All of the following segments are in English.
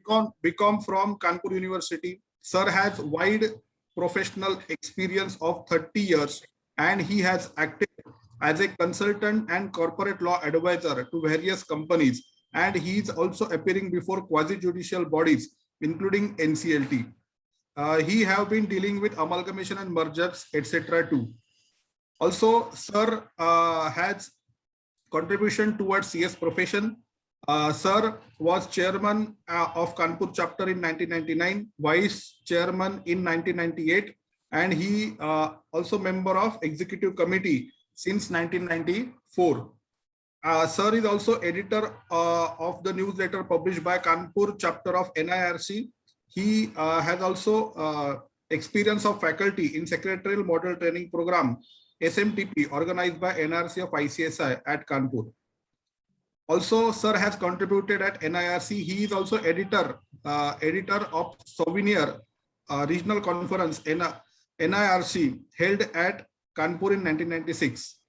BCom from Kanpur University. Sir has wide professional experience of 30 years and he has acted as a consultant and corporate law advisor to various companies, and he is also appearing before quasi-judicial bodies including NCLT. He have been dealing with amalgamation and mergers, etc. too. Also, sir has contribution towards CS profession. Sir was chairman of Kanpur chapter in 1999, vice chairman in 1998, and he also member of executive committee since 1994. Sir is also editor of the newsletter published by Kanpur chapter of NIRC. He has also experience of faculty in secretarial model training program SMTP organized by NRC of ICSI at Kanpur. Also, sir has contributed at NIRC. He is also editor of Souvenir Regional Conference NIRC held at Kanpur in 1996.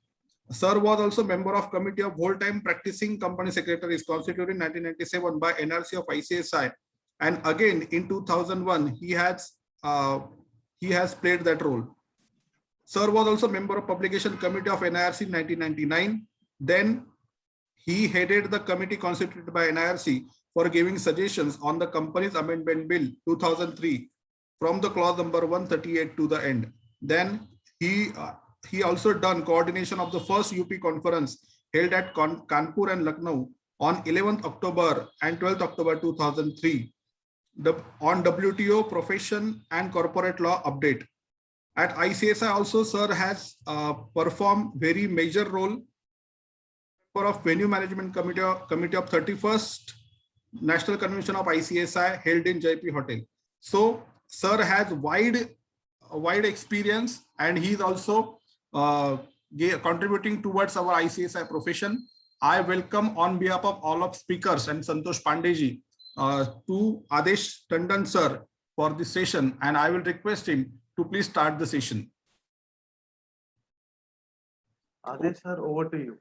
Sir was also member of Committee of Whole Time Practicing Company Secretaries constituted in 1997 by NRC of ICSI, and again in 2001 he has played that role. Sir was also member of Publication Committee of NIRC in 1999. Then he headed the committee constituted by NIRC for giving suggestions on the Companies Amendment Bill 2003 from the clause number 138 to the end. Then he also done coordination of the first UP conference held at Kanpur and Lucknow on 11th October and 12th October 2003 on WTO profession and corporate law update. At ICSI also, sir has performed very major role of Venue Management Committee of 31st National Convention of ICSI held in JP Hotel. So, sir has wide experience, and he is also contributing towards our ICSI profession. I welcome on behalf of all of speakers and Santosh Pandeyji to Adesh Tandon sir for this session, and I will request him to please start the session. Adesh sir, over to you.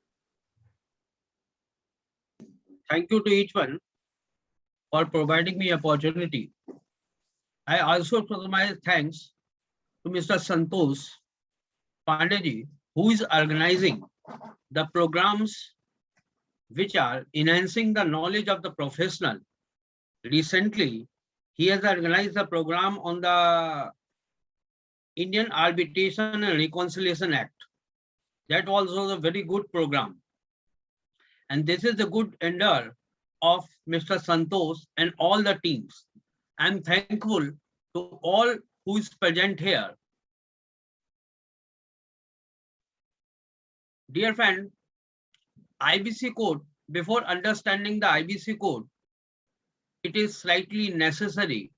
Thank you to each one for providing me opportunity. I also put my thanks to Mr. Santosh Pandeyji, who is organizing the programs which are enhancing the knowledge of the professional. Recently, he has organized a program on the Indian Arbitration and Reconciliation Act. That was also a very good program. And this is the good endeavor of Mr. Santosh and all the teams. I'm thankful to all who is present here. Dear friend, IBC code, before understanding the IBC code, it is slightly necessary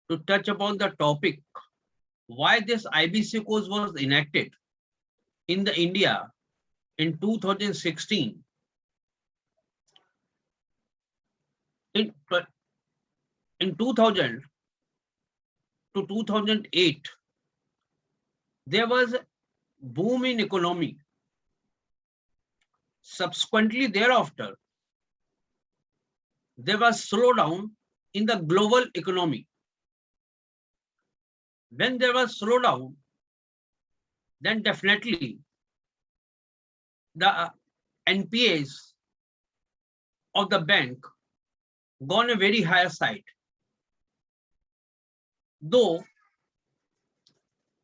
to touch upon the topic why this IBC code was enacted in the India in 2016. In 2000 to 2008, there was a boom in economy. Subsequently thereafter, there was slowdown in the global economy. When there was slowdown, then definitely the NPAs of the bank gone a very higher side. Though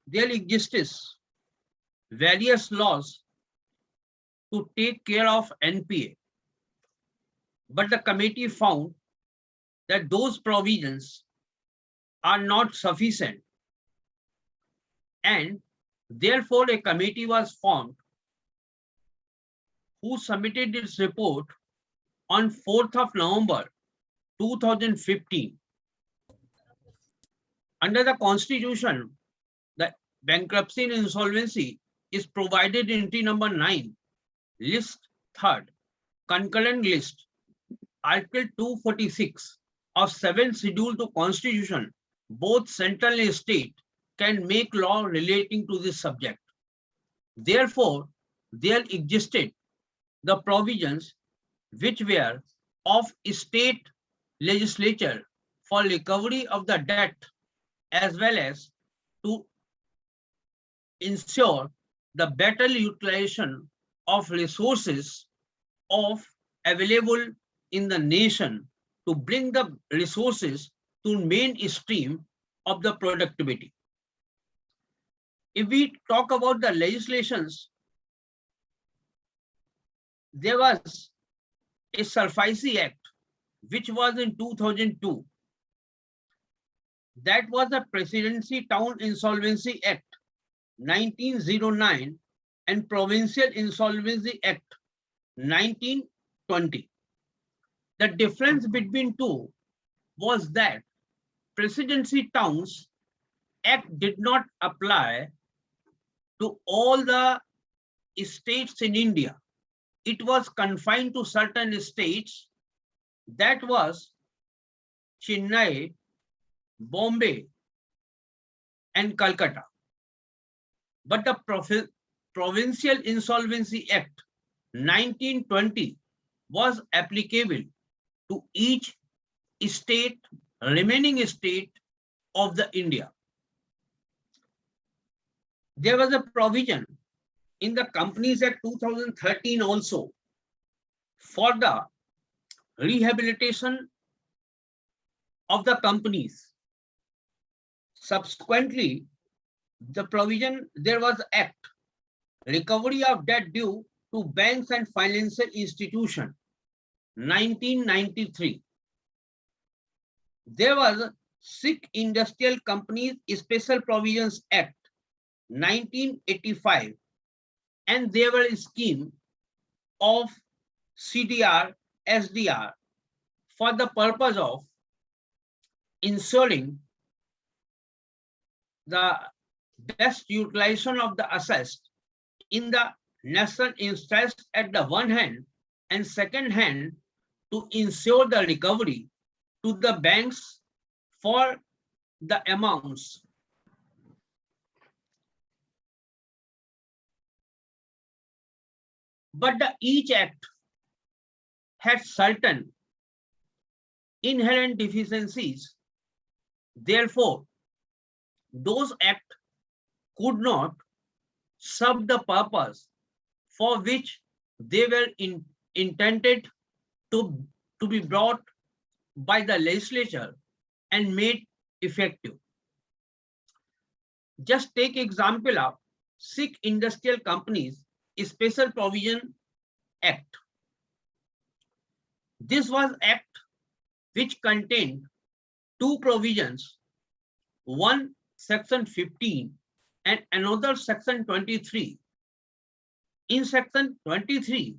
there exists various laws to take care of NPA, but the committee found that those provisions are not sufficient, and therefore a committee was formed who submitted its report on 4th of November 2015. Under the Constitution, the bankruptcy and insolvency is provided in entry number 9, list 3rd, concurrent list, Article 246 of 7th schedule to Constitution. Both central and state can make law relating to this subject. Therefore, there existed the provisions which were of state legislature for recovery of the debt as well as to ensure the better utilization of resources of available in the nation to bring the resources to mainstream of the productivity. If we talk about the legislations, there was a SARFAESI Act, which was in 2002. That was the Presidency Town Insolvency Act 1909 and Provincial Insolvency Act 1920. The difference between two was that Presidency Towns Act did not apply to all the states in India. It was confined to certain states, that was Chennai, Bombay, and Calcutta. But the Provincial Insolvency Act 1920 was applicable to each state, remaining state of the India. There was a provision in the Companies Act 2013 also for the rehabilitation of the companies. Subsequently, the provision, there was Act, Recovery of Debt Due to Banks and Financial Institutions, 1993. There was Sikh Industrial Companies Special Provisions Act, 1985, and there were a scheme of CDR, SDR for the purpose of ensuring the best utilization of the assets in the national interest at the one hand, and second hand to ensure the recovery to the banks for the amounts. But each act had certain inherent deficiencies. Therefore, those acts could not serve the purpose for which they were intended to be brought by the legislature and made effective. Just take example of Sikh Industrial Companies Special Provision Act. This was act which contained two provisions, one section 15 and another section 23. In section 23,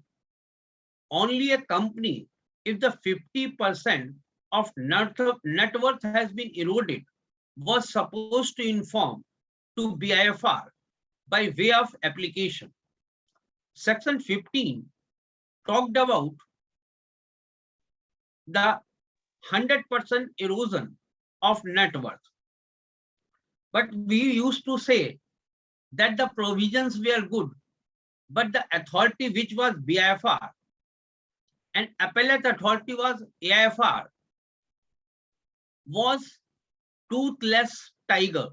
only a company, if the 50% of net worth has been eroded, was supposed to inform to BIFR by way of application. Section 15 talked about the 100% erosion of net worth. But we used to say that the provisions were good, but the authority which was BIFR and appellate authority was AIFR was toothless tiger,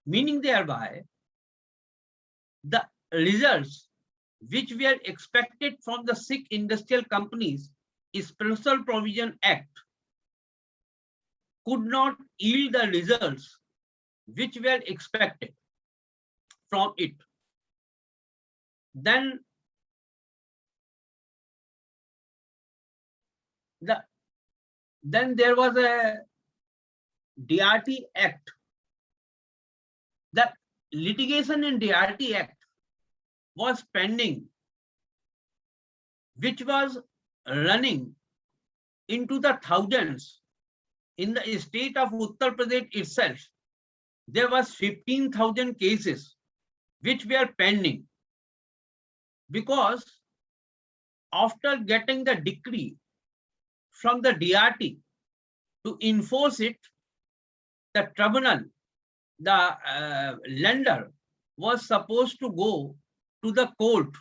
meaning thereby the results which were expected from the Sikh Industrial Companies Special Provision Act could not yield the results which were expected from it. Then there was a DRT Act. The litigation in DRT Act was pending, which was running into the thousands. In the state of Uttar Pradesh itself, there was 15,000 cases which were pending, because after getting the decree from the DRT to enforce it, the tribunal, the lender was supposed to go to the court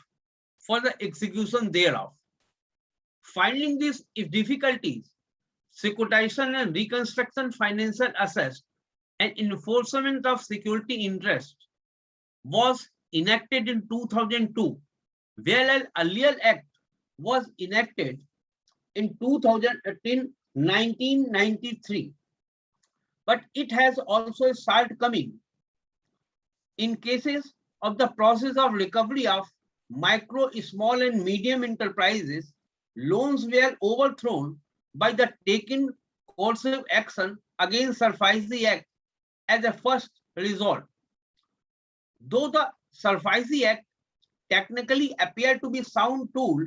for the execution thereof. Finding these difficulties, securitization and reconstruction financial assets and enforcement of security interest was enacted in 2002, whereas earlier act was enacted in 1993. But it has also started coming in cases of the process of recovery of micro, small and medium enterprises. Loans were overthrown by the taken coercive action against SARFAESI Act as a first resort. Though the SARFAESI Act technically appeared to be sound tool,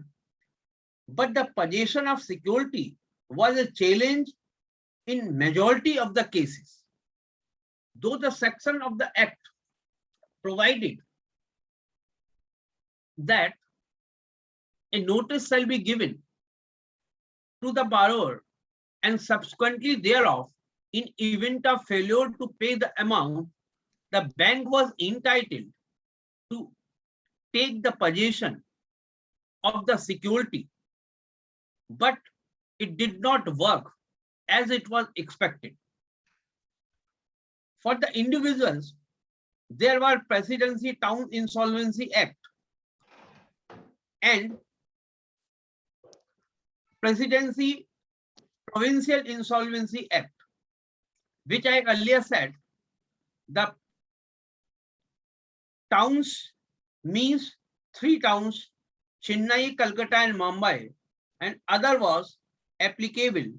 but the possession of security was a challenge in majority of the cases. Though the section of the Act provided that a notice shall be given to the borrower and subsequently thereof, in event of failure to pay the amount, the bank was entitled to take the possession of the security, but it did not work as it was expected. For the individuals, there were Presidency Town Insolvency Act and Presidency Provincial Insolvency Act, which I earlier said. The towns means 3 towns, Chennai, Calcutta and Mumbai, and other was applicable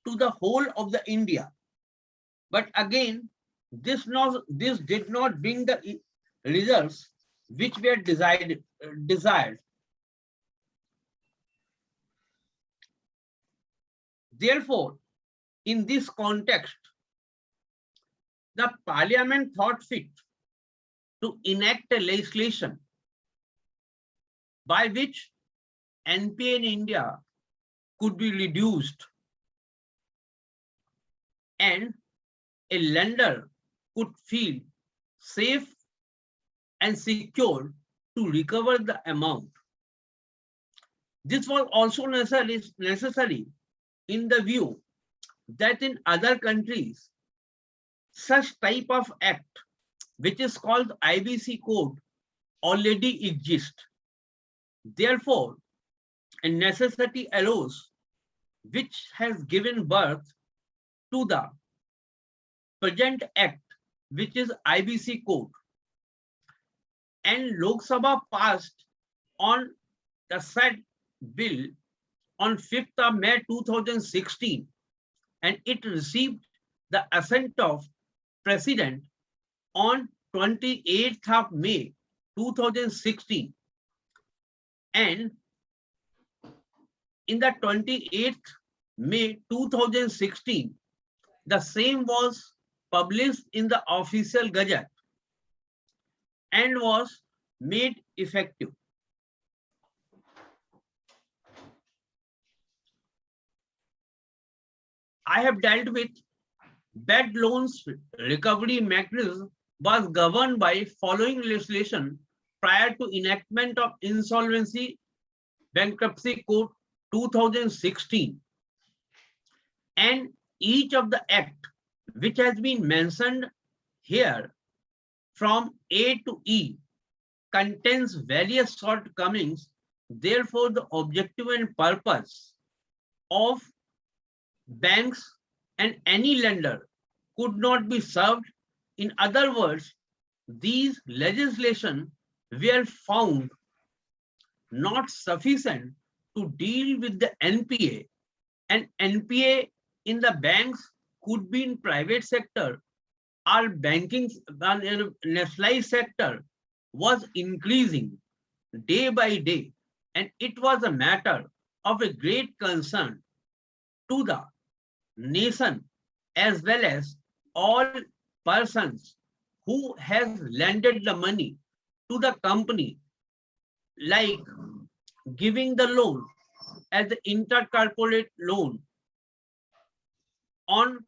to the whole of the India. But again, this did not bring the results which were desired. Therefore, in this context, the Parliament thought fit to enact a legislation by which NPA in India could be reduced and a lender could feel safe and secure to recover the amount. This was also necessary in the view that in other countries, such type of act, which is called IBC code, already exists. Therefore, a necessity arose which has given birth to the present act, which is IBC code. And Lok Sabha passed on the said bill on 5th of May 2016, and it received the assent of President on 28th of May 2016. And in the 28th May 2016, the same was published in the official gazette and was made effective. I have dealt with bad loans recovery mechanism was governed by following legislation prior to enactment of Insolvency Bankruptcy Code 2016. And each of the act which has been mentioned here from A to E contains various shortcomings. Therefore, the objective and purpose of banks and any lender could not be served. In other words, these legislation were found not sufficient to deal with the NPA, and NPA in the banks could be in private sector or banking nationalized sector was increasing day by day, and it was a matter of a great concern to the nation as well as all persons who has lended the money to the company, like giving the loan as the intercorporate loan on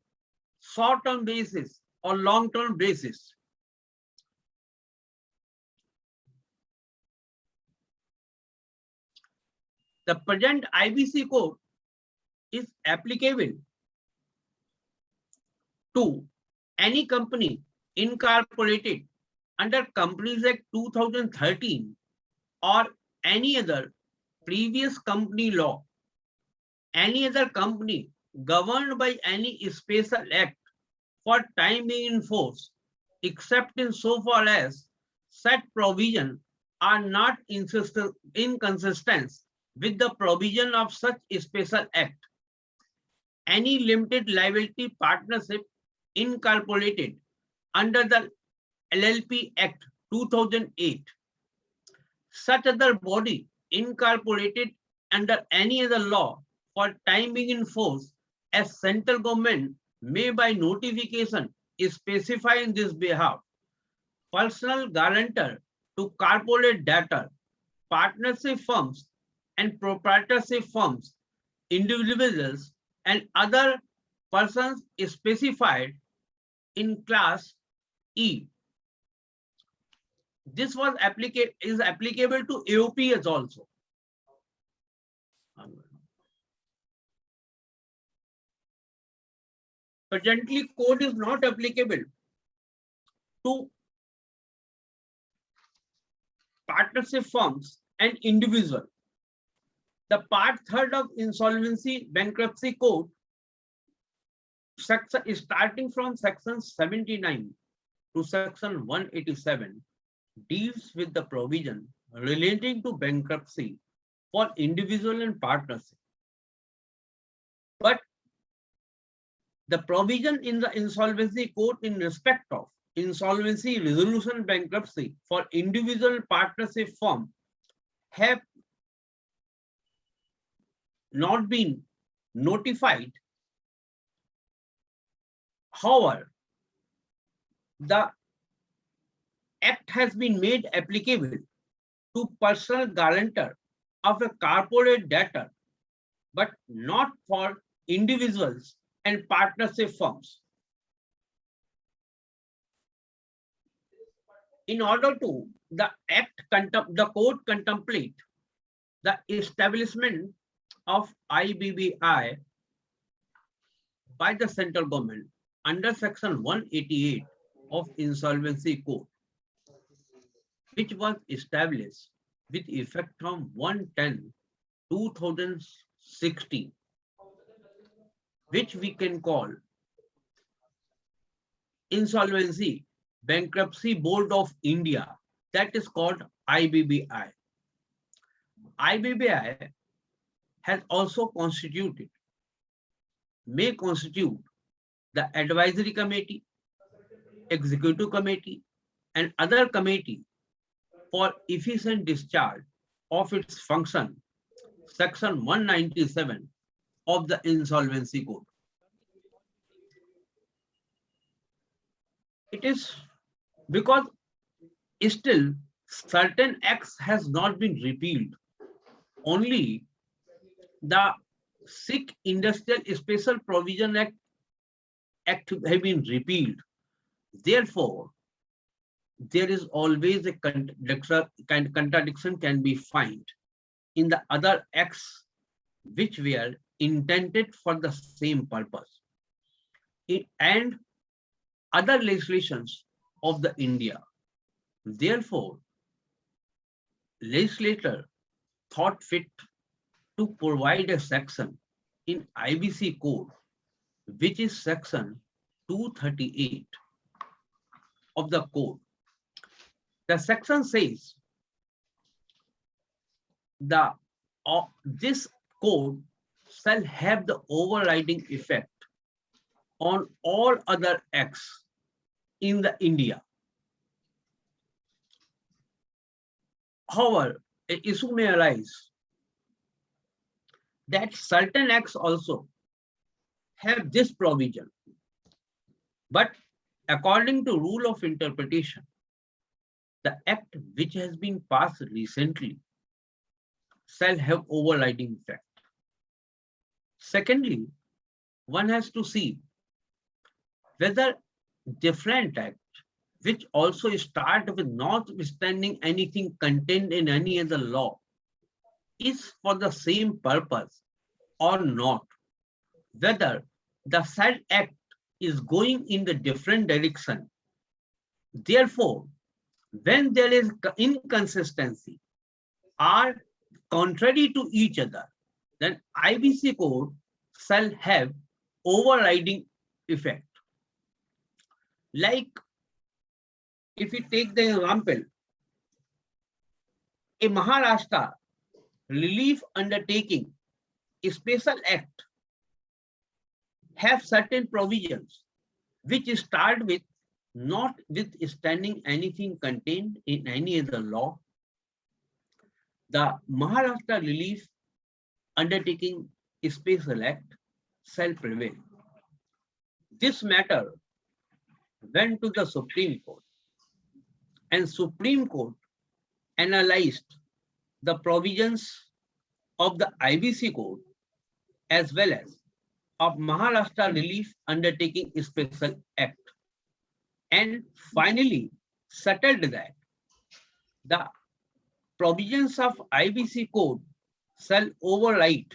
short-term basis or long-term basis. the present IBC code is applicable to any company incorporated under Companies Act 2013 or any other previous company law, any other company governed by any special act for time being in force, except in so far as such provision are not inconsistent with the provision of such special act. Any limited liability partnership incorporated under the LLP Act 2008, such other body incorporated under any other law for time being in force as central government may by notification specify in this behalf personal guarantor to corporate debtor, partnership firms and proprietorship firms, individuals and other persons specified in class E. This was applicable to AOPs also. Presently, code is not applicable to partnership firms and individual. The part 3rd of Insolvency Bankruptcy Code, section starting from section 79 to section 187, deals with the provision relating to bankruptcy for individual and partnership. But the provision in the Insolvency Code in respect of insolvency resolution bankruptcy for individual partnership firm have not been notified. However, the Act has been made applicable to personal guarantor of a corporate debtor, but not for individuals and partnership firms. In order to the code contemplate the establishment of IBBI by the central government under section 188 of Insolvency Code, which was established with effect from 1/10/2016, which we can call Insolvency Bankruptcy Board of India, that is called IBBI. IBBI has also may constitute the advisory committee, executive committee, and other committee for efficient discharge of its function, section 197 of the Insolvency Code. It is because still certain acts has not been repealed. Only the Sikh Industrial Special Provision Act have been repealed. Therefore, there is always a contradiction can be found in the other acts which were intended for the same purpose. And other legislations of the India. Therefore, legislator thought fit to provide a section in IBC code, which is section 238 of the code. The section says this code shall have the overriding effect on all other acts in the India. However, an issue may arise that certain acts also have this provision, but according to rule of interpretation, the act which has been passed recently shall have overriding effect. Secondly, one has to see whether different act which also start with notwithstanding anything contained in any other law is for the same purpose or not, whether the said act is going in the different direction. Therefore, when there is inconsistency are contrary to each other, then IBC code shall have overriding effect. Like if we take the example, a Maharashtra relief undertaking, a special act have certain provisions which start with notwithstanding anything contained in any other law. The Maharashtra relief undertaking a special act shall prevail. This matter went to the Supreme Court, and Supreme Court analyzed the provisions of the IBC code as well as of Maharashtra Relief Undertaking Special Act, and finally settled that the provisions of IBC code shall override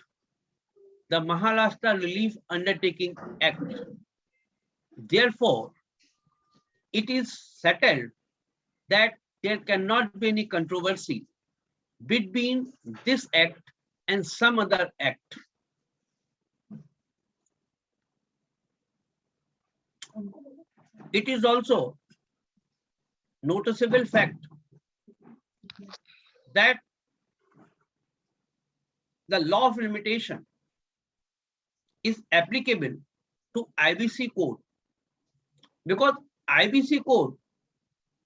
the Maharashtra Relief Undertaking Act. Therefore, it is settled that there cannot be any controversy between this act and some other act. It is also noticeable fact that the law of limitation is applicable to IBC code, because IBC code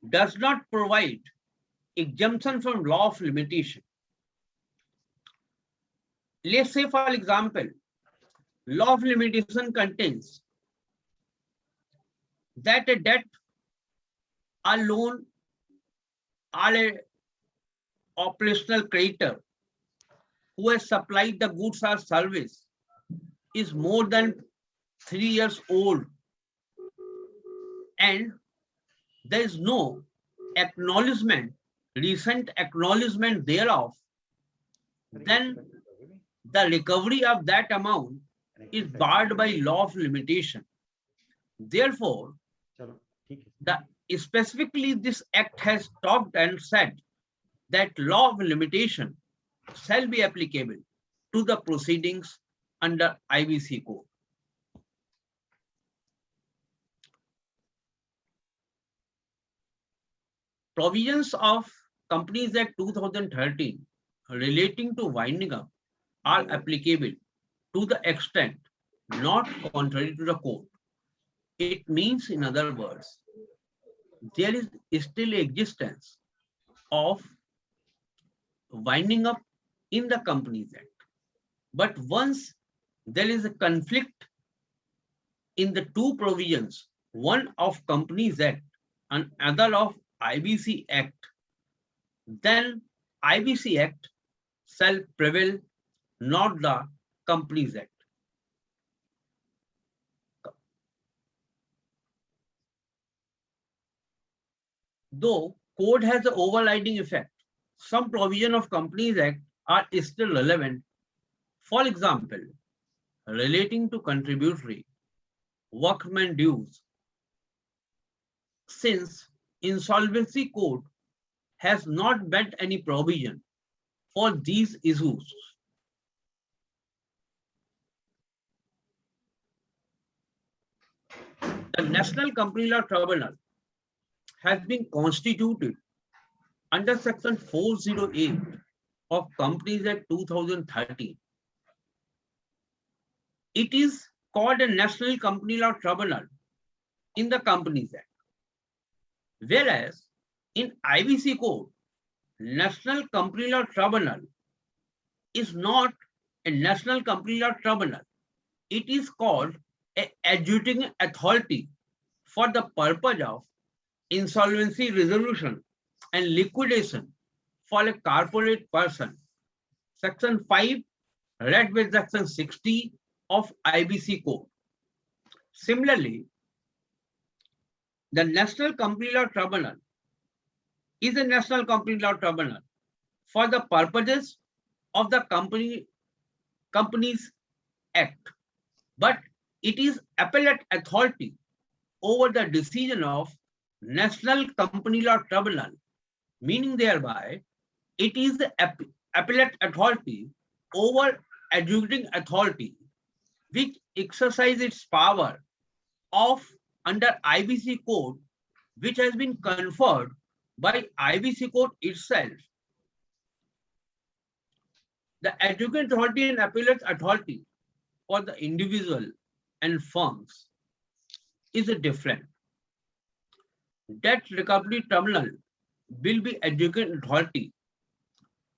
does not provide exemption from law of limitation. Let's say, for example, law of limitation contains that a debt, a loan, or a operational creditor who has supplied the goods or service is more than 3 years old and there is no acknowledgement, recent acknowledgement thereof, then the recovery of that amount is barred by law of limitation. Therefore, specifically this act has talked and said that law of limitation shall be applicable to the proceedings under IBC code. Provisions of Companies Act 2013 relating to winding up are applicable to the extent not contrary to the code. It means, in other words, there is still existence of winding up in the Companies Act. But once there is a conflict in the two provisions, one of Companies Act and other of IBC Act, then IBC Act shall prevail, not the Companies Act. Though code has an overriding effect, some provision of Companies Act are still relevant. For example, relating to contributory workman dues, since Insolvency Code has not met any provision for these issues. The National Company Law Tribunal has been constituted under Section 408 of Companies Act 2013. It is called a National Company Law Tribunal in the Companies Act. Whereas in IBC code, National Company Law Tribunal is not a National Company Law Tribunal. It is called an adjudicating authority for the purpose of insolvency resolution and liquidation for a corporate person. Section 5 read with Section 60 of IBC code. Similarly, the National Company Law Tribunal is a National Company Law Tribunal for the purposes of the Companies Act, but it is appellate authority over the decision of National Company Law Tribunal, meaning thereby it is the appellate authority over adjudicating authority which exercises its power of under IBC code, which has been conferred by IBC code itself. The adjudicating authority and appellate authority for the individual and firms is different. Debt recovery tribunal will be adjudicating authority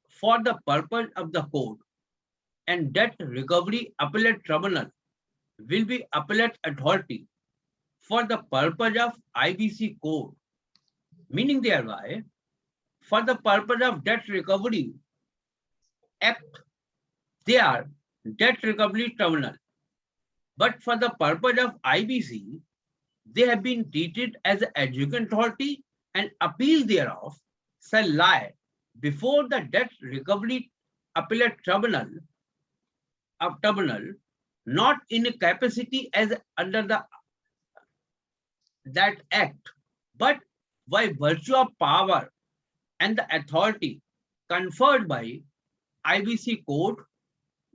for the purpose of the code, and debt recovery appellate tribunal will be appellate authority for the purpose of IBC code, meaning thereby for the purpose of Debt Recovery Act, they are debt recovery tribunal, but for the purpose of IBC, they have been treated as an adjudicating authority, and appeal thereof shall lie before the debt recovery appellate tribunal not in a capacity as under that act, but by virtue of power and the authority conferred by IBC code,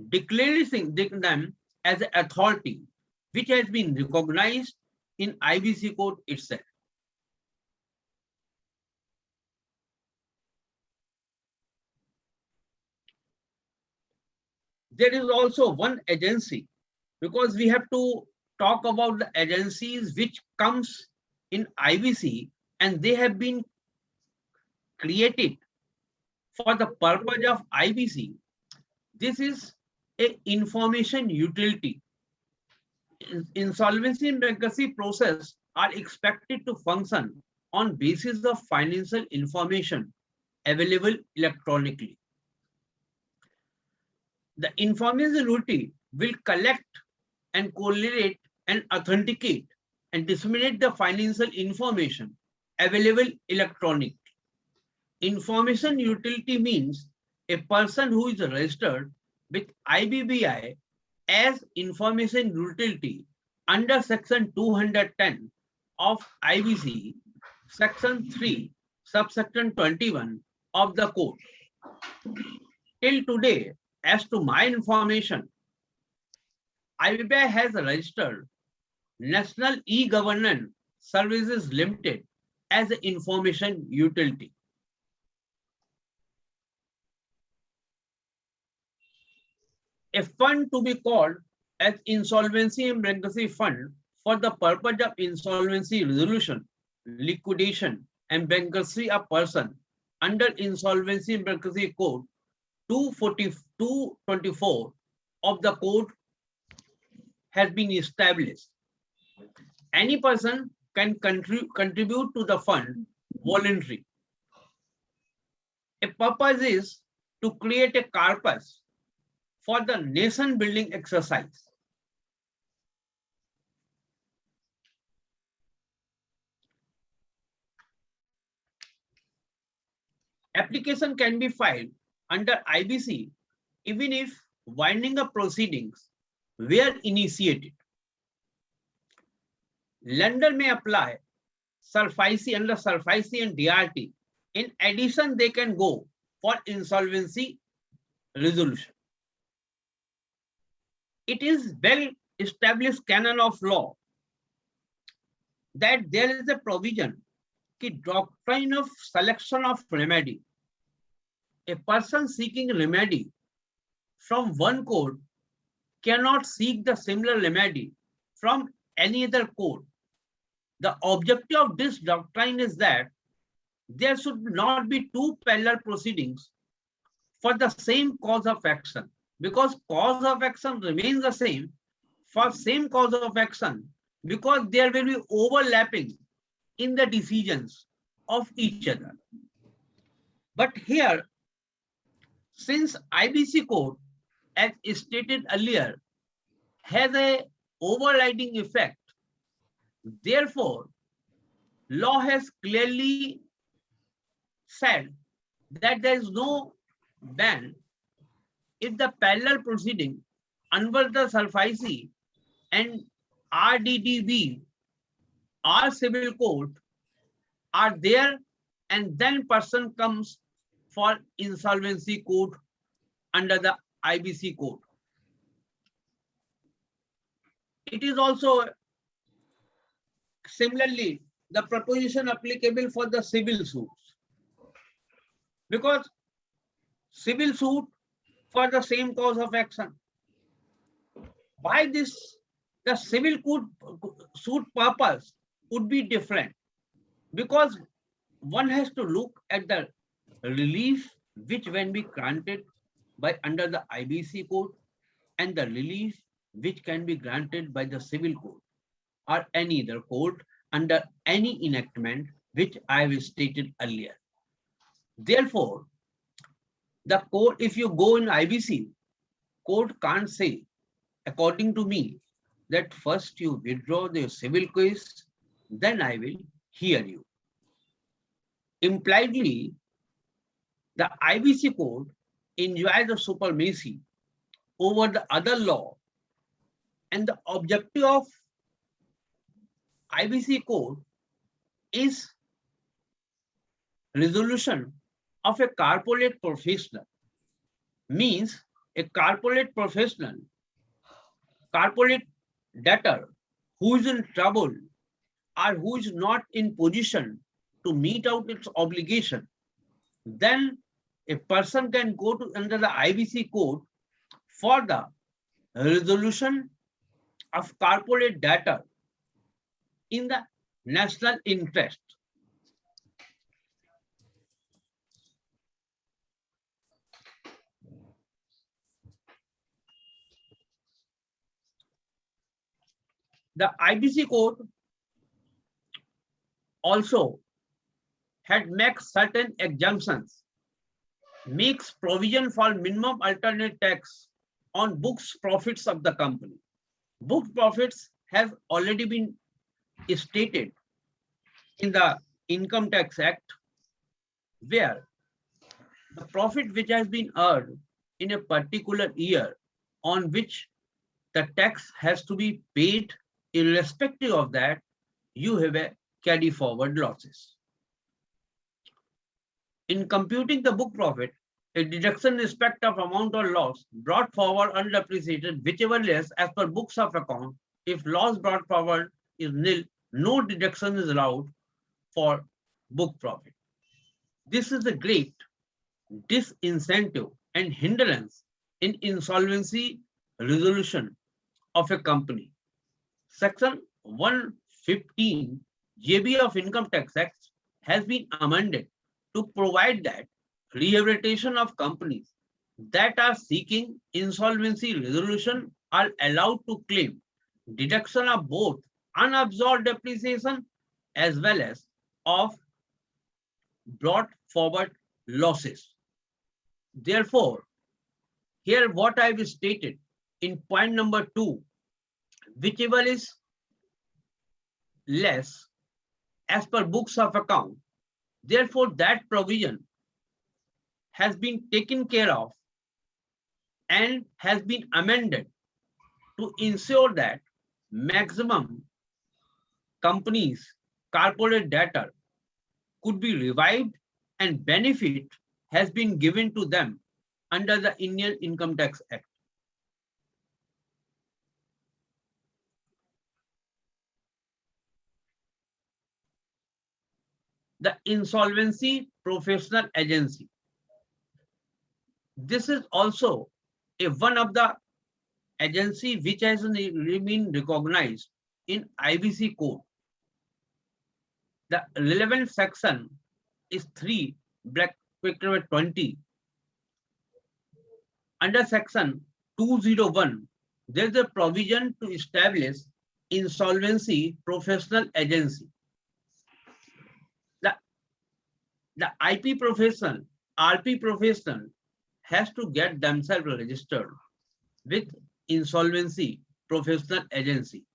declaring them as an authority which has been recognized in IBC code itself. There is also one agency, because we have to talk about the agencies which comes in IBC, and they have been created for the purpose of IBC. This is a information utility. Insolvency and bankruptcy process are expected to function on basis of financial information available electronically. The information utility will collect and correlate and authenticate and disseminate the financial information available electronically. Information utility means a person who is registered with IBBI as information utility under section 210 of IBC, section 3, subsection 21 of the code. Till today, as to my information, IBBI has registered National E-Governance Services Limited as an information utility. A fund to be called as Insolvency and Bankruptcy Fund for the purpose of insolvency resolution, liquidation, and bankruptcy of person under Insolvency and Bankruptcy Code 224 of the code has been established. Any person can contribute to the fund voluntarily. A purpose is to create a corpus for the nation building exercise. Application can be filed under IBC even if winding up proceedings were initiated. Lender may apply SARFAESI under SARFAESI and DRT. In addition, they can go for insolvency resolution. It is well-established canon of law that there is a provision, the doctrine of selection of remedy. A person seeking remedy from one code cannot seek the similar remedy from any other code. The objective of this doctrine is that there should not be two parallel proceedings for the same cause of action, because cause of action remains the same for same cause of action, because there will be overlapping in the decisions of each other. But here, since IBC code, as stated earlier, has a overriding effect, therefore, law has clearly said that there is no ban if the parallel proceeding under the SARFAESI and RDDB or civil code are there, and then person comes for insolvency code under the IBC code. It is also similarly the proposition applicable for the civil suits, because civil suit for the same cause of action. Why this? The civil suit purpose would be different, because one has to look at the relief which can be granted by under the IBC code and the relief which can be granted by the civil code or any other code under any enactment which I have stated earlier. Therefore, the code, if you go in IBC, code can't say, according to me, that first you withdraw the civil case, then I will hear you. Impliedly, the IBC code enjoys the supremacy over the other law, and the objective of IBC code is resolution of a corporate professional. Means a corporate professional, corporate debtor who is in trouble or who is not in position to meet out its obligation, then a person can go to under the IBC code for the resolution of corporate debtor in the national interest. The IBC code also had made certain exemptions, makes provision for minimum alternate tax on books profits of the company. Book profits have already been stated in the Income Tax Act, where the profit which has been earned in a particular year on which the tax has to be paid, irrespective of that, you have a carry forward losses. In computing the book profit, a deduction in respect of amount or loss brought forward undepreciated, whichever less as per books of account. If loss brought forward is nil, no deduction is allowed for book profit. This is a great disincentive and hindrance in insolvency resolution of a company. Section 115 JB of Income Tax Act has been amended to provide that rehabilitation of companies that are seeking insolvency resolution are allowed to claim deduction of both unabsorbed depreciation as well as of brought forward losses. Therefore, here what I have stated in point number 2, whichever is less as per books of account, therefore that provision has been taken care of and has been amended to ensure that maximum companies, corporate debtor could be revived and benefit has been given to them under the Indian Income Tax Act. The Insolvency Professional Agency. This is also one of the agency which has been recognized in IBC code. The relevant section is 3/20. Under section 201, there is a provision to establish insolvency professional agency. The IP professional, RP professional has to get themselves registered with insolvency professional agency,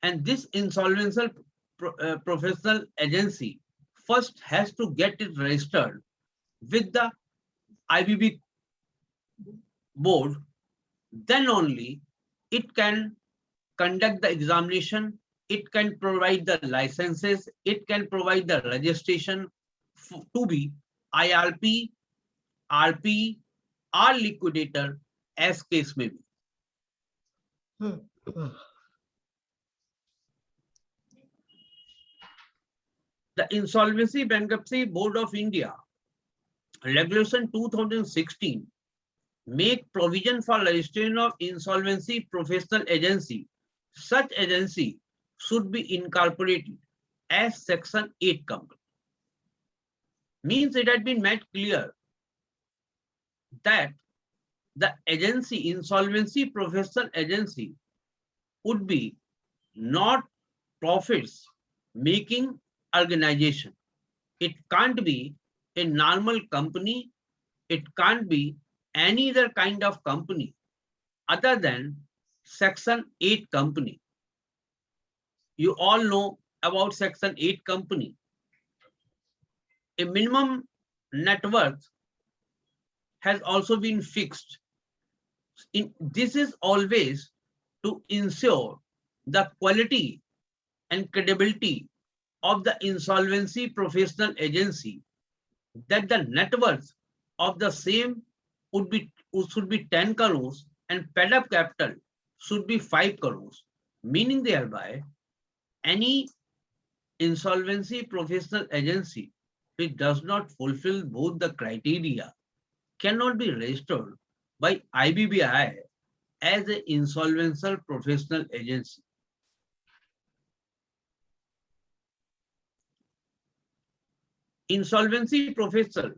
and this insolvency professional agency first has to get it registered with the IBB board, then only it can conduct the examination, it can provide the licenses, it can provide the registration to be IRP, RP, or liquidator as case may be. The Insolvency Bankruptcy Board of India, Regulation 2016, make provision for registration of insolvency professional agency. Such agency should be incorporated as Section 8 company. Means it had been made clear that the agency, insolvency professional agency, would be not profits making organization. It can't be a normal company. It can't be any other kind of company other than Section 8 company. You all know about Section 8 company. A minimum net worth has also been fixed. This is always to ensure the quality and credibility of the insolvency professional agency, that the net worth of the same should be 10 crores and paid up capital should be 5 crores, meaning thereby any insolvency professional agency which does not fulfill both the criteria cannot be registered by IBBI as an insolvency professional agency. Insolvency professional,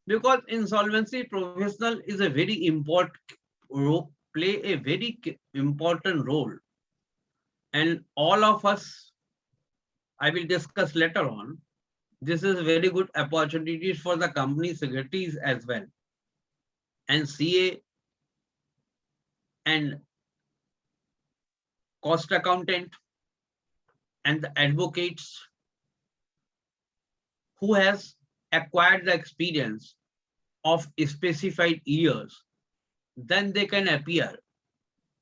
because insolvency professional is a very important role, play a very important role, and all of us, I will discuss later on, this is very good opportunities for the company secretaries as well, and CA and cost accountant and the advocates who has acquired the experience of specified years, then they can appear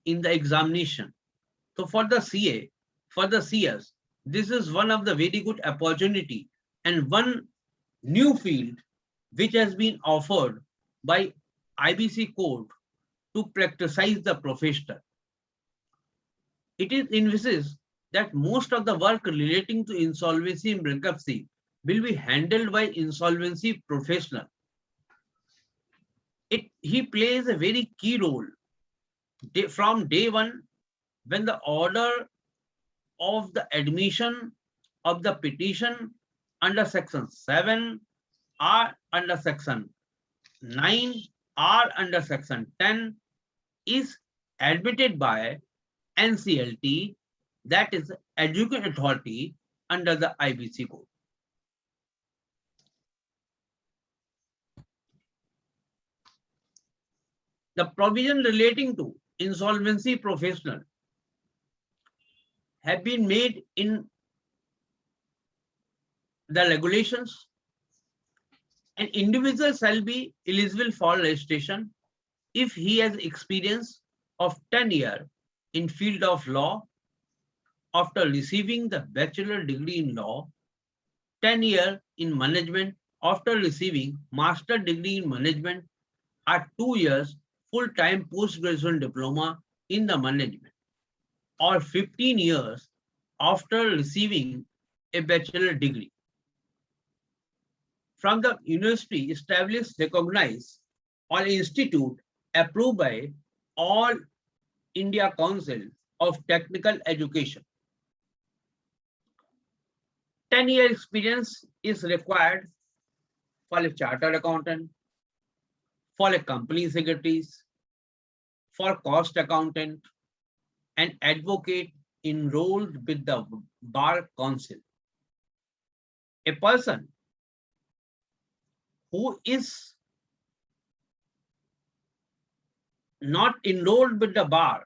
in the examination. So for the CA, for the CS, this is one of the very good opportunity and one new field which has been offered by IBC Code to practicize the profession. It is envisaged that most of the work relating to insolvency and bankruptcy will be handled by insolvency professional. He plays a very key role from day one when the order of the admission of the petition under Section 7 or under Section 9 or under Section 10 is admitted by NCLT, that is Adjudicate Authority under the IBC Code. The provision relating to insolvency professional have been made in the regulations. An individual shall be eligible for registration if he has experience of 10 years in field of law after receiving the bachelor degree in law, 10 years in management after receiving master degree in management, or 2 years full-time post-graduation diploma in the management, or 15 years after receiving a bachelor degree from the university established, recognized, or institute approved by All India Council of Technical Education. 10-year experience is required for a chartered accountant, for a company secretaries, for cost accountant, and advocate enrolled with the Bar Council. A person who is not enrolled with the bar,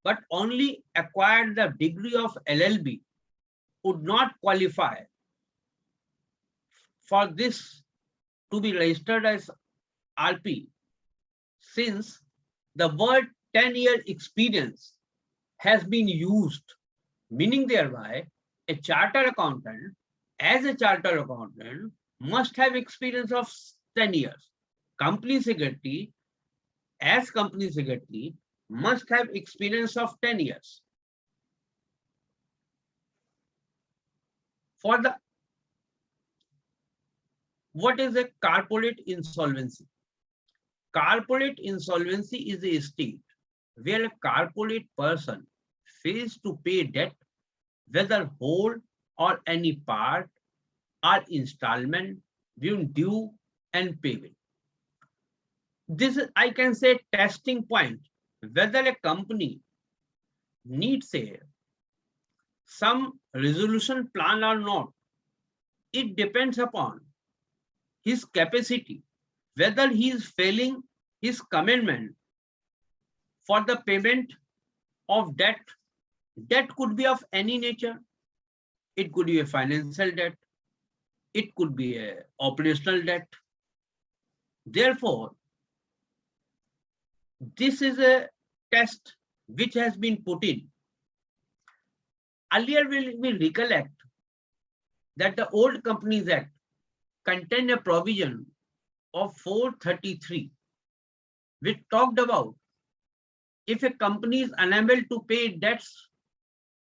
but only acquired the degree of LLB would not qualify for this to be registered as RP. since the word 10-year experience has been used, meaning thereby a chartered accountant, as a chartered accountant, must have experience of 10 years. Company secretary, as company secretary, must have experience of 10 years. For the what is a corporate insolvency? Corporate insolvency is a state where a corporate person fails to pay debt, whether whole or any part, or installment, being due and payable. This is, I can say, testing point whether a company needs some resolution plan or not. It depends upon his capacity, whether he is failing his commitment for the payment of debt. Debt could be of any nature. It could be a financial debt. It could be a operational debt. Therefore, this is a test which has been put in. Earlier, we recollect that the old Companies Act contained a provision of 433, which talked about if a company is unable to pay debts,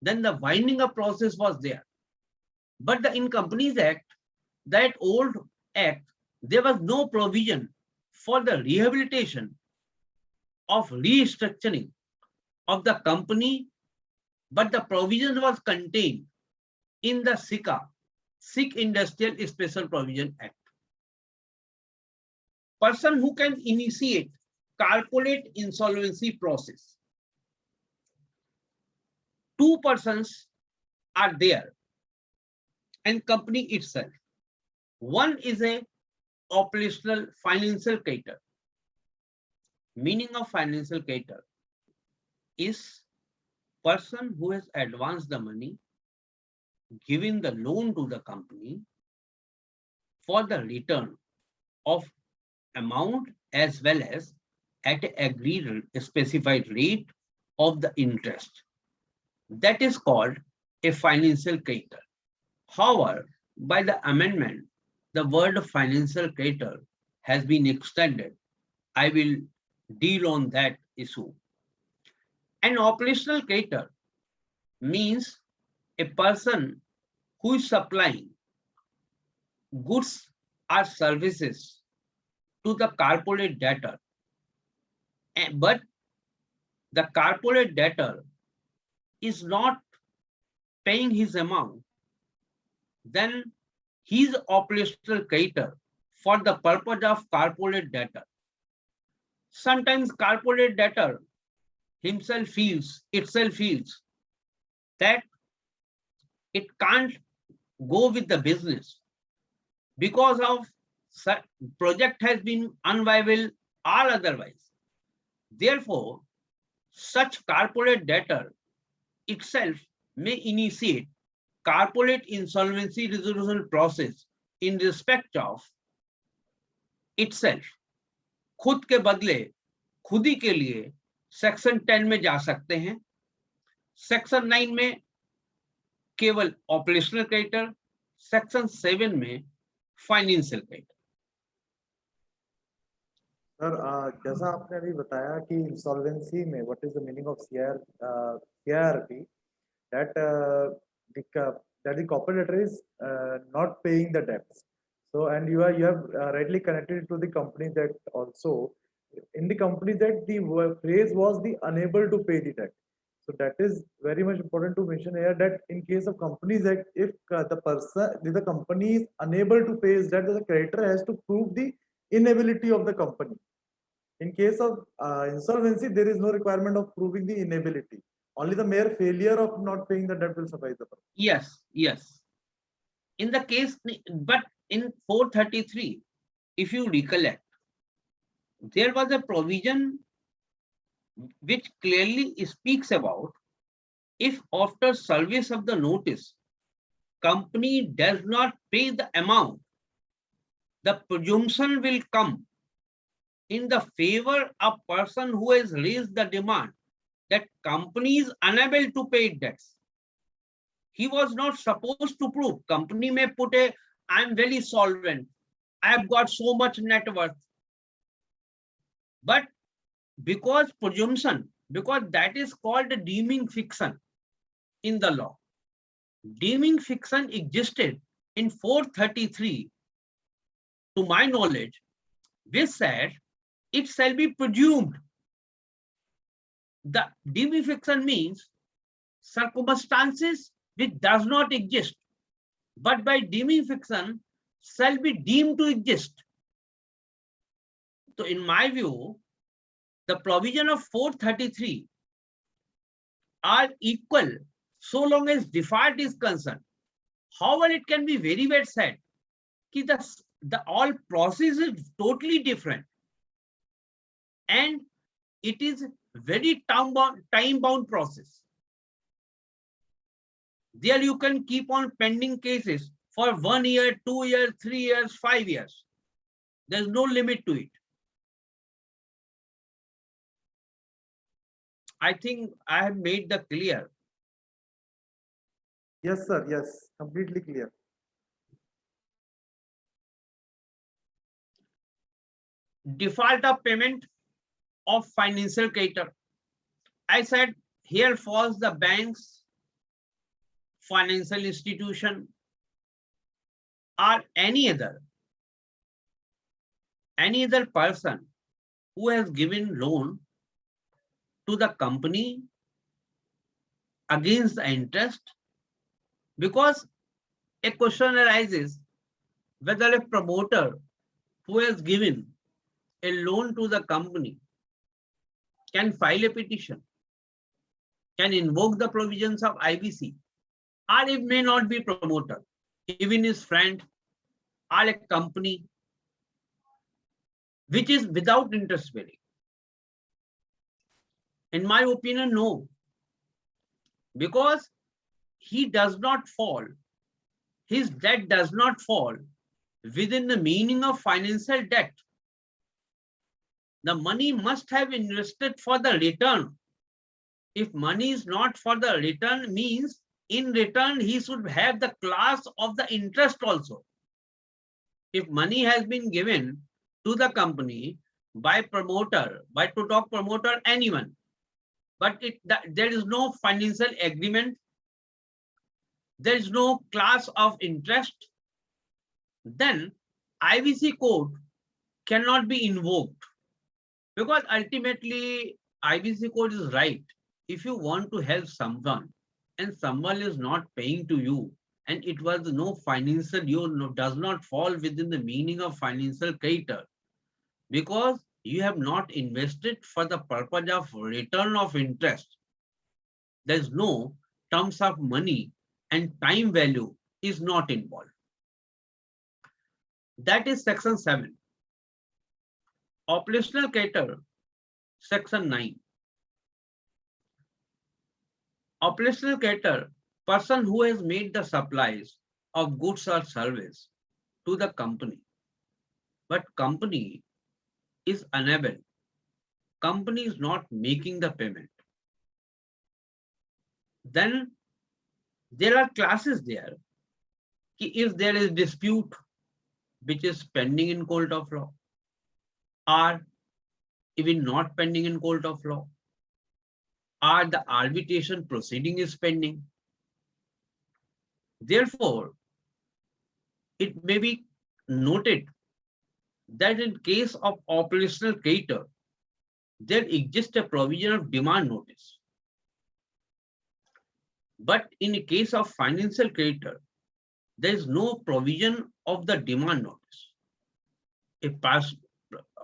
then the winding up process was there. But in Companies Act, that old act, there was no provision for the rehabilitation of restructuring of the company, but the provision was contained in the SICA, Sikh Industrial Special Provision Act. Person who can initiate corporate insolvency process. Two persons are there and company itself. One is a operational financial creditor. Meaning of financial creditor is person who has advanced the money, giving the loan to the company for the return of amount as well as at a agreed specified rate of the interest. That is called a financial creditor. However, by the amendment, the word financial creditor has been extended. I will deal on that issue. An operational creditor means a person who is supplying goods or services to the corporate debtor, but the corporate debtor is not paying his amount, then he is operational creditor for the purpose of corporate debtor. Sometimes corporate debtor itself feels that it can't go with the business because of project has been unviable or otherwise. Therefore, such corporate debtor itself may initiate corporate insolvency resolution process in respect of itself. खुद के बदले खुद ही के लिए section 10 में जा सकते हैं. सेक्शन 9 में केवल ऑपरेशनल क्रेडिटर, सेक्शन 7 में फाइनेंशियल क्रेडिटर. सर जैसा आपने अभी बताया कि इंसॉल्वेंसी में what is the meaning of CIRP, that the corporate debtor is not paying the debts. So, and you have rightly connected to the company that also in the company that the phrase was the unable to pay the debt. So that is very much important to mention here that in case of Companies Act, if the company is unable to pay his debt, the creditor has to prove the inability of the company. In case of insolvency, there is no requirement of proving the inability. Only the mere failure of not paying the debt will suffice the purpose. Yes, yes. In the case, but in 433, if you recollect, there was a provision which clearly speaks about if after service of the notice, company does not pay the amount, the presumption will come in the favor of person who has raised the demand that company is unable to pay debts. He was not supposed to prove. Company may put a, I'm very solvent, I've got so much net worth. But because presumption, because that is called a deeming fiction in the law. Deeming fiction existed in 433, to my knowledge, which said it shall be presumed. The deeming fiction means circumstances which does not exist, but by deeming fiction shall be deemed to exist. So in my view, the provision of 433 are equal so long as default is concerned. However, it can be very well said that the all process is totally different and it is very time-bound process. There you can keep on pending cases for 1 year, 2 years, 3 years, 5 years. There's no limit to it. I think I have made the clear. Yes, sir. Yes, completely clear. Default of payment of financial creditor. I said here falls the banks, financial institution, or any other person who has given loan to the company against the interest, because a question arises whether a promoter who has given a loan to the company can file a petition, can invoke the provisions of IBC, or it may not be promoter, even his friend or a company which is without interest bearing. In my opinion, no, because he does not fall, his debt does not fall within the meaning of financial debt. The money must have invested for the return. If money is not for the return, means in return he should have the class of the interest also. If money has been given to the company by promoter, by to talk promoter, anyone, but there is no financial agreement, there is no class of interest, then IBC code cannot be invoked, because ultimately IBC code is right. If you want to help someone and someone is not paying to you and it was no financial, does not fall within the meaning of financial creditor, because you have not invested for the purpose of return of interest. There's no terms of money and time value is not involved. That is section 7. Operational creditor, section 9. Operational creditor, person who has made the supplies of goods or service to the company, but company is unable, company is not making the payment. Then there are classes there. If there is dispute which is pending in court of law, or even not pending in court of law, or the arbitration proceeding is pending. Therefore, it may be noted that in case of operational creditor, there exists a provision of demand notice. But in the case of financial creditor, there is no provision of the demand notice.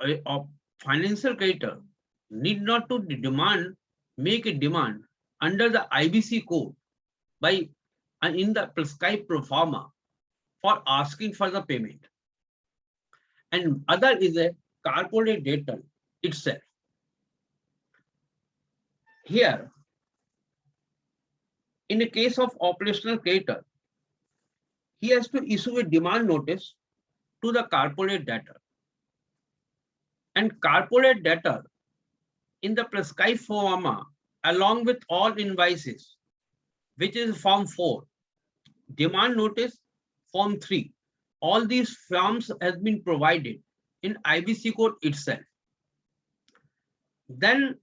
A financial creditor need not to make a demand under the IBC code by in the prescribed pro forma for asking for the payment. And other is a corporate debtor itself. Here, in the case of operational creditor, he has to issue a demand notice to the corporate debtor. and corporate debtor in the prescribed form along with all invoices, which is Form 4, demand notice, Form 3. All these forms has been provided in IBC code itself. Then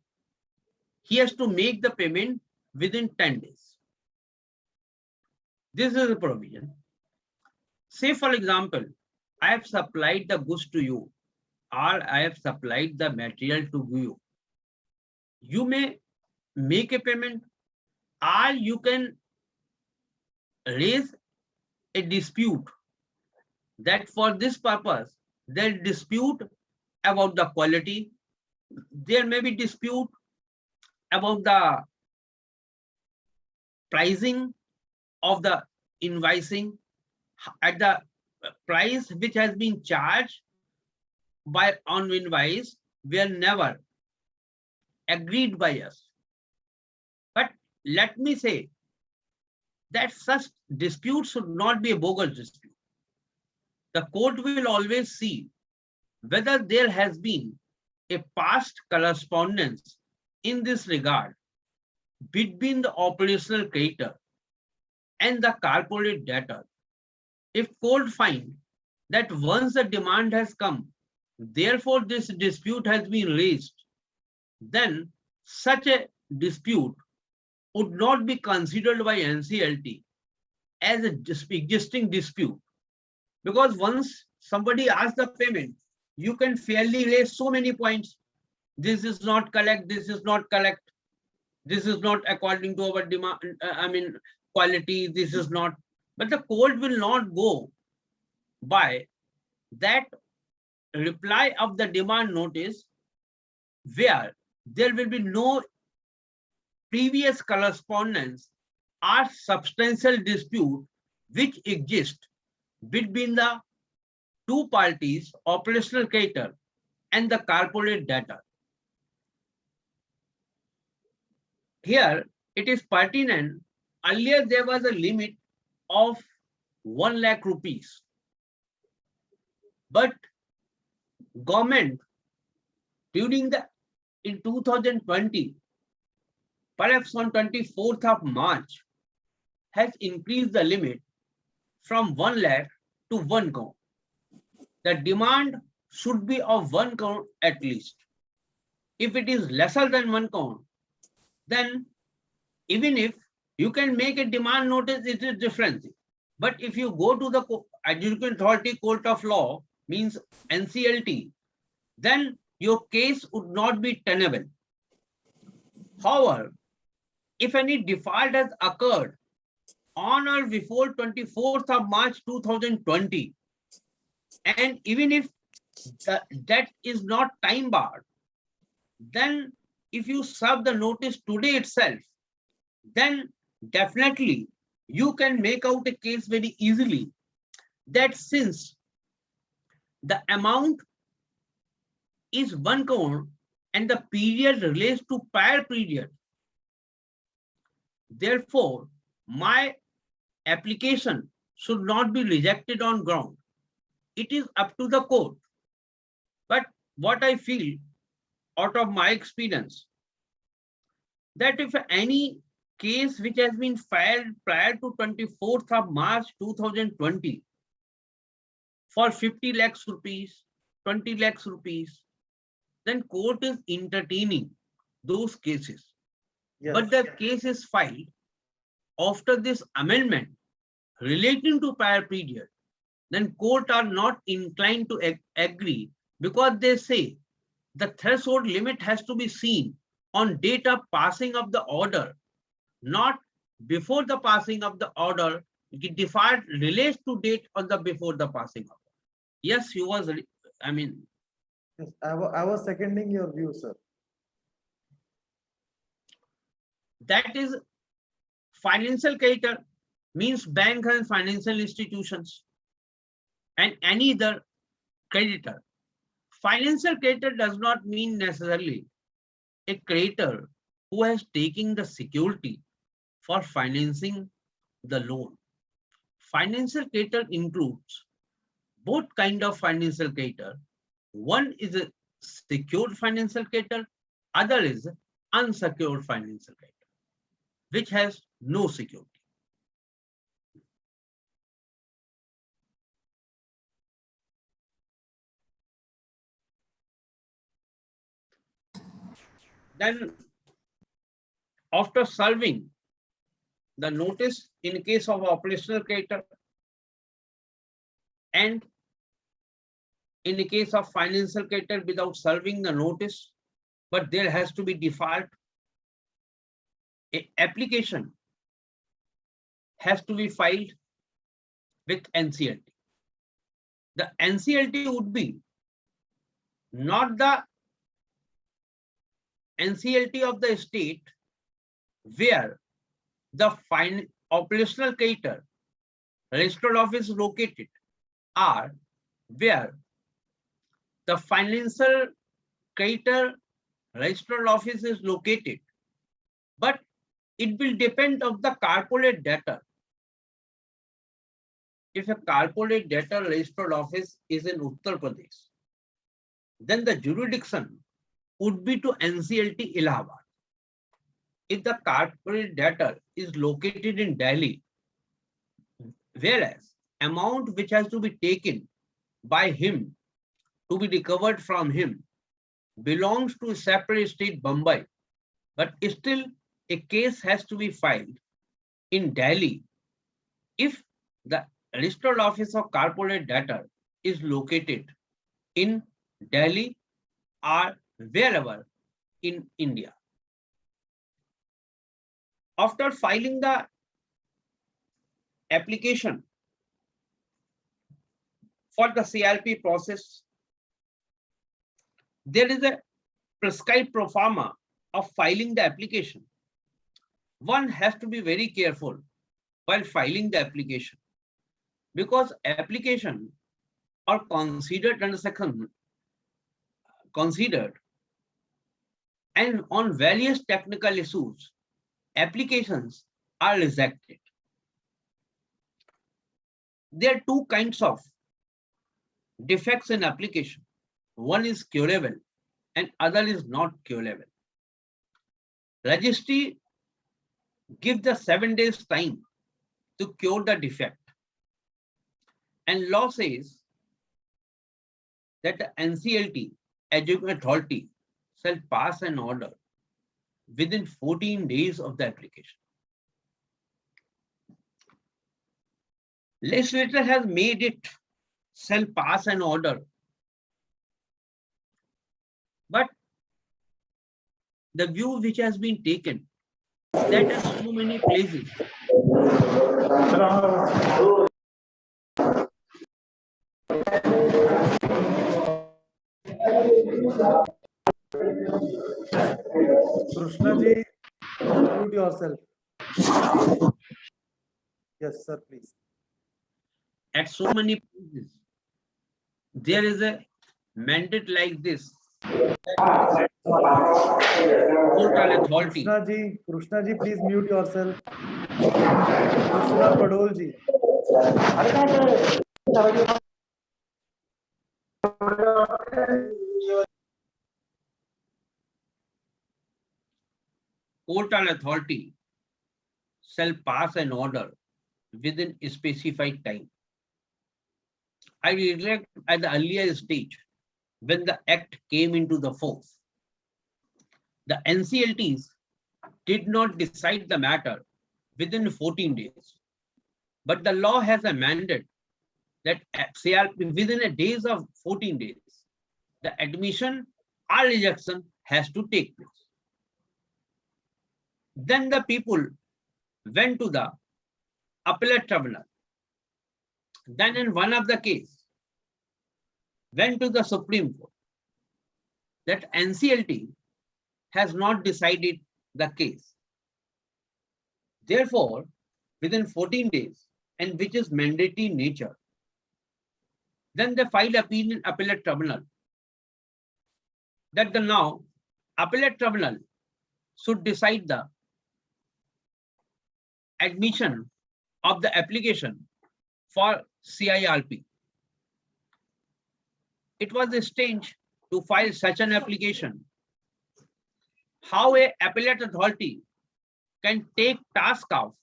he has to make the payment within 10 days. This is a provision. Say, for example, I have supplied the goods to you, or I have supplied the material to you. You may make a payment, or you can raise a dispute that for this purpose, there dispute about the quality, there may be dispute about the pricing of the invoicing at the price which has been charged by on invoice were never agreed by us. But let me say that such dispute should not be a bogus dispute. The court will always see whether there has been a past correspondence in this regard between the operational creditor and the corporate debtor. If court find that once the demand has come, therefore this dispute has been raised, then such a dispute would not be considered by NCLT as a existing dispute. Because once somebody asks the payment, you can fairly raise so many points. This is not correct, this is not correct, this is not according to our demand, quality, this is not. But the court will not go by that reply of the demand notice where there will be no previous correspondence or substantial dispute which exist between the two parties, operational creditor and the corporate debtor. Here it is pertinent. Earlier there was a limit of 1 lakh rupees, but government during in 2020, perhaps on 24th of March, has increased the limit from 1 lakh to 1 crore. The demand should be of 1 crore at least. If it is lesser than 1 crore, then even if you can make a demand notice, it is different. But if you go to the Adjudicating Authority Court of Law, means NCLT, then your case would not be tenable. However, if any default has occurred on or before 24th of March 2020, and even if the debt is not time barred, then if you serve the notice today itself, then definitely you can make out a case very easily that since the amount is 1 crore and the period relates to prior period, therefore my application should not be rejected on ground. It is up to the court. But what I feel out of my experience, that if any case which has been filed prior to 24th of March 2020 for 50 lakhs rupees, 20 lakhs rupees, then court is entertaining those cases. Yes. But the case is filed after this amendment relating to prior period, then court are not inclined to agree, because they say the threshold limit has to be seen on date of passing of the order, not before the passing of the order. Default relates to date on the before the passing of. Yes, you was, Yes, I was seconding your view, sir. that is financial creditor, means bank and financial institutions, and any other creditor. Financial creditor does not mean necessarily a creditor who has taken the security for financing the loan. Financial creditor includes both kind of financial creditor. One is secured financial creditor, other is unsecured financial creditor, which has no security. Then, after serving the notice in case of operational creditor and in the case of financial creditor without serving the notice, but there has to be default, an application has to be filed with NCLT. The NCLT would be not the NCLT of the state where the operational creditor registered office is located, or where the financial creditor registered office is located, but it will depend on the corporate debtor. If a corporate debtor registered office is in Uttar Pradesh, then the jurisdiction would be to NCLT Allahabad. If the corporate debtor is located in Delhi, whereas amount which has to be taken by him to be recovered from him belongs to a separate state, Bombay, but still a case has to be filed in Delhi if the registered office of corporate debtor is located in Delhi or wherever in India. After filing the application for the CRP process, there is a prescribed pro forma of filing the application. One has to be very careful while filing the application, because application are considered under section and on various technical issues, applications are rejected. There are two kinds of defects in application. One is curable and other is not curable. Registry gives the 7 days time to cure the defect. And law says that the NCLT Education Authority shall pass an order within 14 days of the application. Legislature has made it shall pass an order, but the view which has been taken that in so many places Krishna ji, mute yourself. Yes, sir, please. at so many places there is a mandate like this. Total authority. Krishna ji, please mute yourself. Krishna Padol ji. Total authority shall pass an order within a specified time. I recollect at the earlier stage when the act came into the force, the NCLTs did not decide the matter within 14 days. But the law has amended that CRP within a days of 14 days, the admission or rejection has to take place. Then the people went to the appellate tribunal. Then in one of the case, went to the Supreme Court. That NCLT has not decided the case. Therefore, within 14 days, and which is mandatory in nature, then they filed appeal in appellate tribunal. That the now appellate tribunal should decide the admission of the application for CIRP. It was strange to file such an application, how a appellate authority can take task of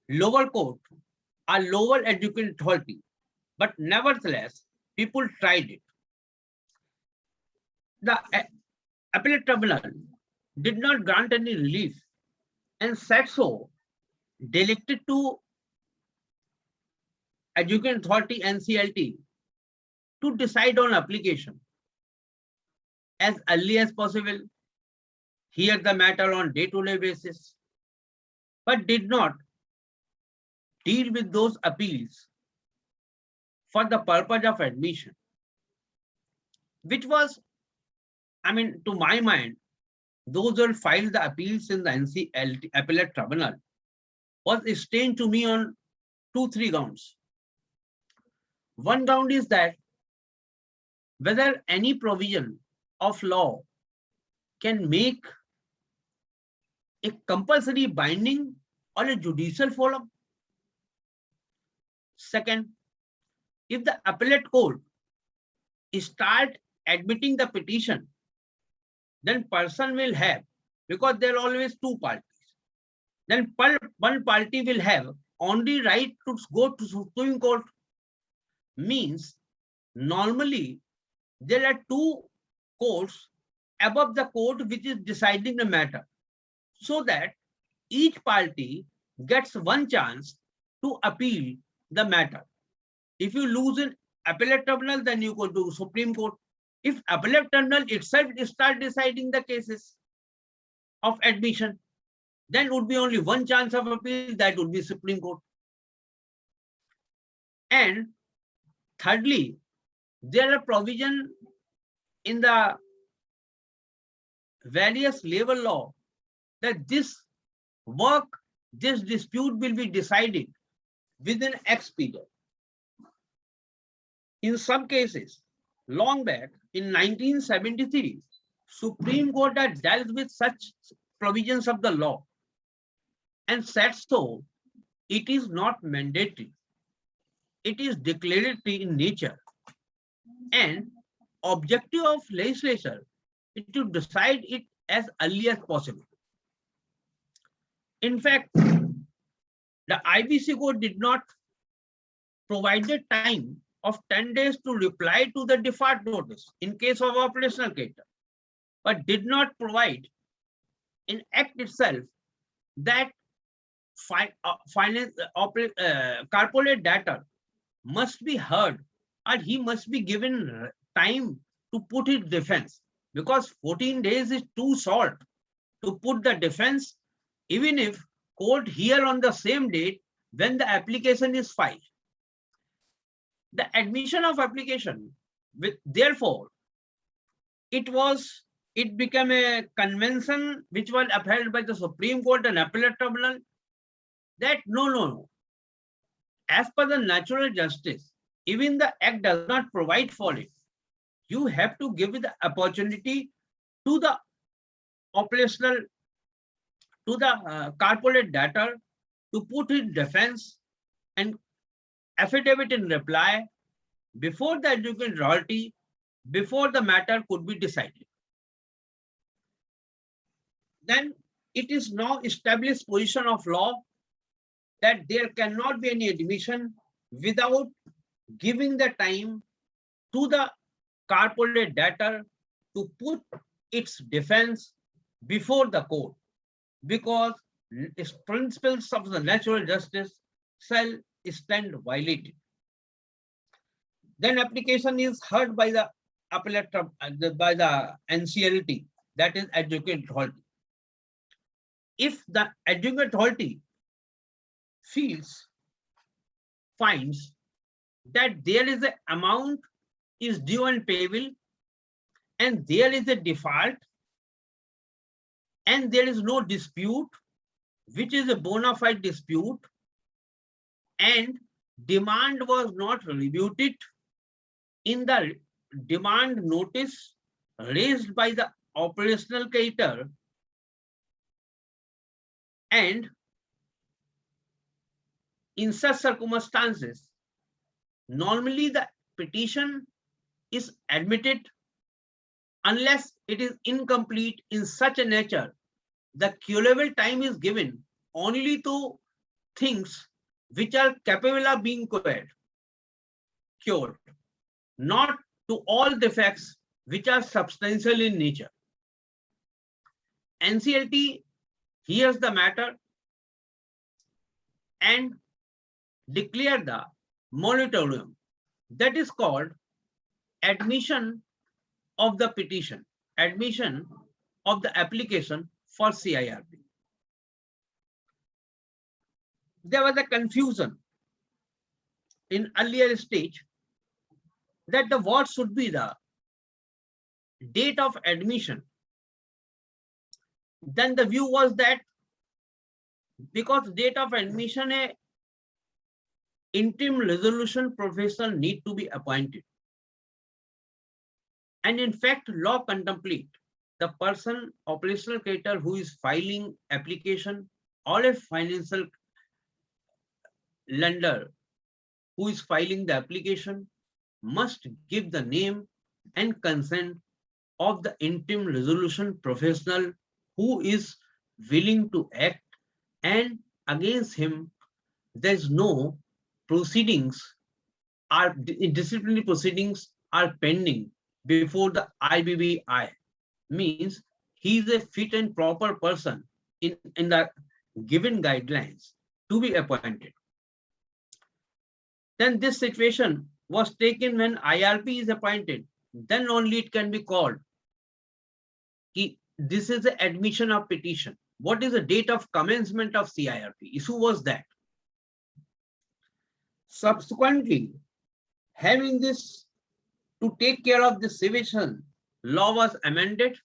lower court or lower adjudicate authority, but nevertheless, people tried it. The appellate tribunal did not grant any relief and said so, directed to adjudicate authority NCLT to decide on application as early as possible, hear the matter on day-to-day basis, but did not deal with those appeals for the purpose of admission, which was, I mean, to my mind, those who filed the appeals in the NCLT appellate tribunal was strange to me on 2-3 grounds. One ground is that whether any provision of law can make a compulsory binding or a judicial follow. Second, if the appellate court start admitting the petition, then person will have, because there are always two parties, then one party will have only right to go to Supreme Court. Means normally there are two courts above the court which is deciding the matter, so that each party gets one chance to appeal the matter. If you lose in appellate tribunal, then you go to Supreme Court. If appellate tribunal itself start deciding the cases of admission, then would be only one chance of appeal, that would be Supreme Court. And thirdly, there are provision in the various labor law that this dispute will be decided within X period. In some cases, long back in 1973, Supreme Court had dealt with such provisions of the law and said so, it is not mandatory. It is declaratory in nature, and objective of legislature is to decide it as early as possible. In fact, the IBC court did not provide the time of 10 days to reply to the deferred notice in case of operational character, but did not provide in act itself that corporate debtor must be heard, or he must be given time to put his defense, because 14 days is too short to put the defense, even if court hear on the same date when the application is filed. The admission of application, therefore, it became a convention which was upheld by the Supreme Court and appellate tribunal, that no. As per the natural justice, even the act does not provide for it. You have to give the opportunity to the operational, to the corporate debtor to put in defense and affidavit in reply before the adjudicate royalty, before the matter could be decided. Then it is now established position of law that there cannot be any admission without giving the time to the corporate debtor to put its defense before the court, because its principles of the natural justice shall stand violated. Then application is heard by the appellate by the NCLT, that is adjudicate authority. If the adjudicate authority finds that there is an amount is due and payable, and there is a default, and there is no dispute, which is a bona fide dispute, and demand was not rebutted in the demand notice raised by the operational creditor, and in such circumstances, normally the petition is admitted unless it is incomplete in such a nature, the curable time is given only to things which are capable of being cured, not to all defects which are substantial in nature. NCLT hears the matter and declare the moratorium, that is called admission of the petition, admission of the application for CIRP. There was a confusion in earlier stage that what should be the date of admission. Then the view was that because date of admission, a interim resolution professional need to be appointed. And in fact, law contemplate the person, operational creditor who is filing application, or a financial lender who is filing the application must give the name and consent of the interim resolution professional who is willing to act, and against him there is no proceedings, are disciplinary proceedings are pending before the IBBI. Means he is a fit and proper person in the given guidelines to be appointed. Then this situation was taken when IRP is appointed, then only it can be called. This is the admission of petition. What is the date of commencement of CIRP? Issue was that. Subsequently, having this to take care of this situation, law was amended,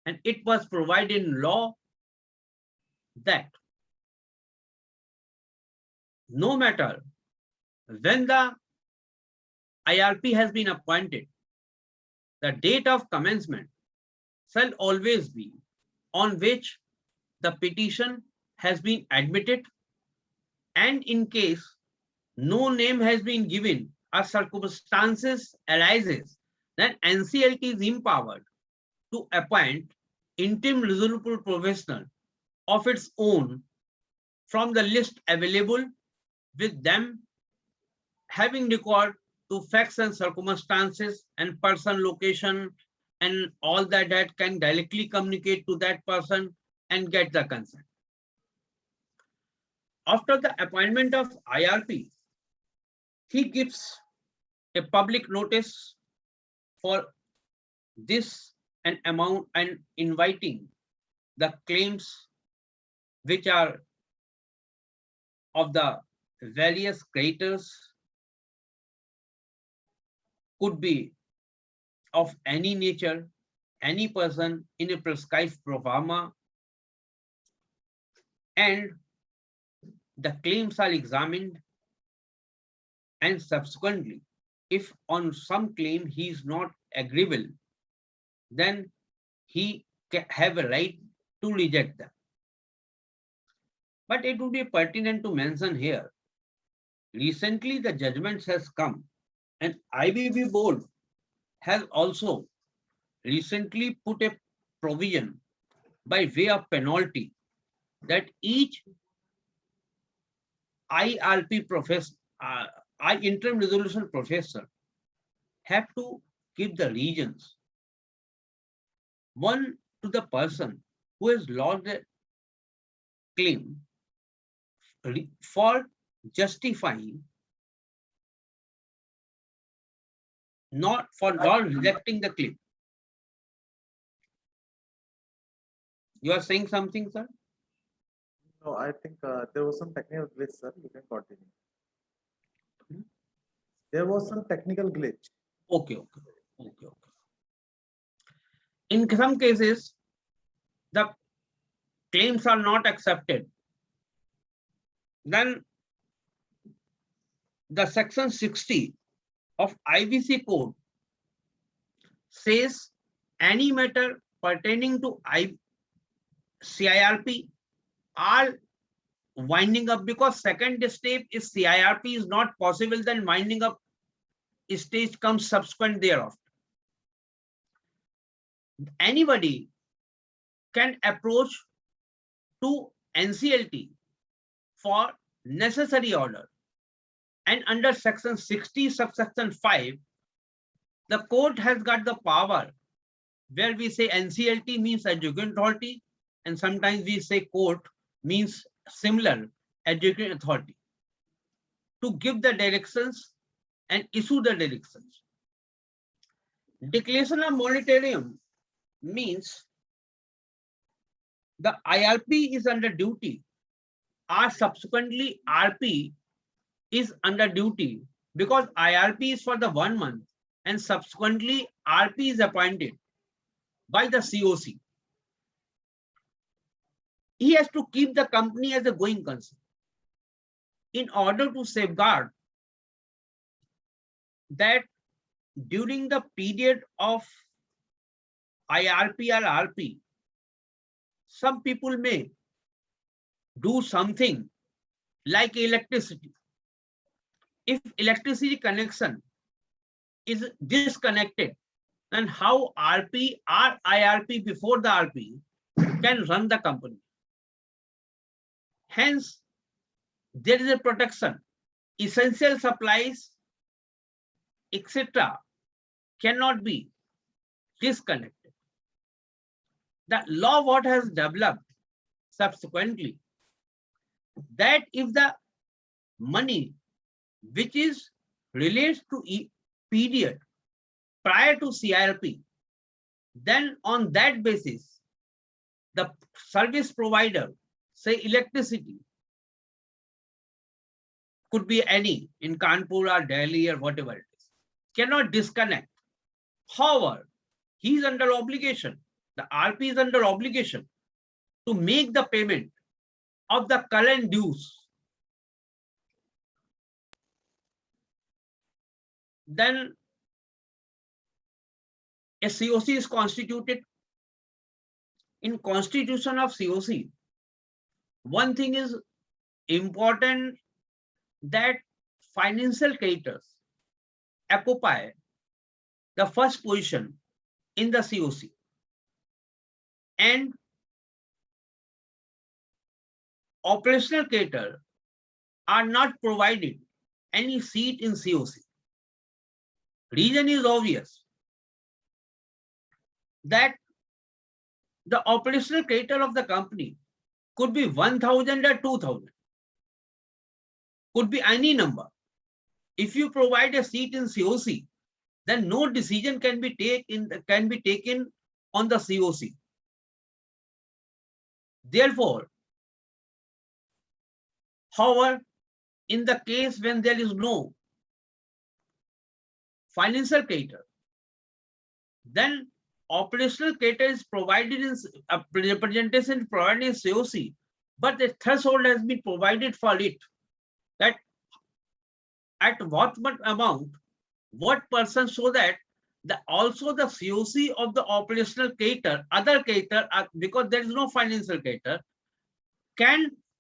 and it was provided in law that no matter when the IRP has been appointed, the date of commencement shall always be on which the petition has been admitted, and in case no name has been given or circumstances arises, then NCLT is empowered to appoint interim resolution professional of its own from the list available, with them having regard to facts and circumstances and person, location, and all that can directly communicate to that person and get the consent. After the appointment of IRP, he gives a public notice for this and amount and inviting the claims which are of the various creditors, could be of any nature, any person in a prescribed pro forma, and the claims are examined, and subsequently, if on some claim he is not agreeable, then he can have a right to reject them. But it would be pertinent to mention here, recently the judgments has come, and IBB board has also recently put a provision by way of penalty that each IRP professor, interim resolution professor, have to give the reasons. One, to the person who has lodged a claim for justifying, not for not rejecting the claim. You are saying something, sir? No, I think there was some technical glitch, sir. You can continue. There was some technical glitch. Okay. In some cases, the claims are not accepted. Then the section 60 of IBC code says any matter pertaining to CIRP are winding up, because second step is CIRP is not possible, then winding up stage comes subsequent thereof. anybody can approach to NCLT for necessary order. And under section 60 subsection 5, the court has got the power where we say NCLT means adjudicant authority, and sometimes we say court means similar adjudicant authority, to give the directions and issue the directions. Declaration of moratorium means the IRP is under duty, or subsequently RP is under duty, because IRP is for the 1 month and subsequently RP is appointed by the COC. He has to keep the company as a going concern in order to safeguard that during the period of IRP or RP, some people may do something like electricity. If electricity connection is disconnected, then how RP or IRP before the RP can run the company? Hence, there is a protection. Essential supplies, etc., cannot be disconnected. The law what has developed subsequently, that if the money which is relates to period prior to CIRP, then on that basis, the service provider, say electricity, could be any in Kanpur or Delhi or whatever it is, cannot disconnect. However, he is under obligation, the RP is under obligation to make the payment of the current dues. Then a COC is constituted. In constitution of COC, one thing is important, that financial creditors occupy the first position in the COC, and operational creditors are not provided any seat in COC. Reason is obvious, that the operational creditor of the company could be 1,000 or 2,000, could be any number. If you provide a seat in COC, then no decision can be taken on the COC. Therefore, however, in the case when there is no financial creditor, then operational creditor is provided in representation provided in COC, but the threshold has been provided for it, that at what amount, what person, so that also the COC of the operational creditor, other creditor, because there is no financial creditor,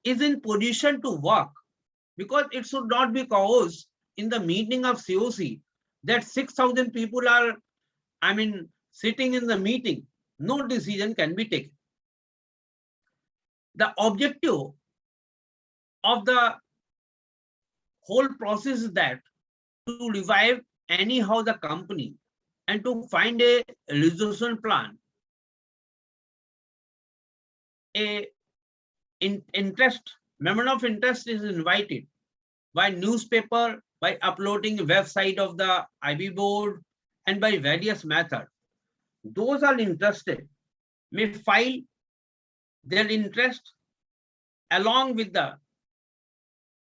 is in position to work, because it should not be caused in the meeting of COC that 6,000 people are, sitting in the meeting, no decision can be taken. The objective of the whole process is that to revive anyhow the company and to find a resolution plan. Member of interest is invited by newspaper, by uploading a website of the IB board, and by various methods. Those are interested may file their interest along with the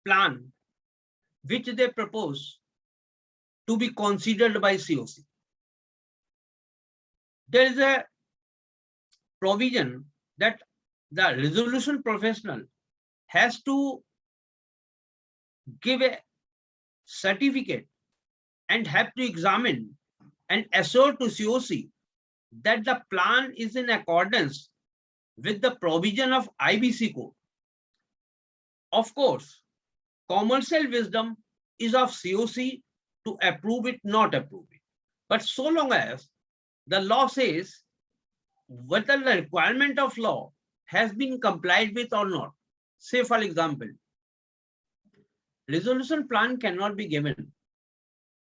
plan which they propose to be considered by COC. There is a provision that the resolution professional has to give a certificate and have to examine and assure to COC that the plan is in accordance with the provision of IBC code. Of course, commercial wisdom is of COC to approve it, not approve it. But so long as the law says whether the requirement of law has been complied with or not. Say, for example, resolution plan cannot be given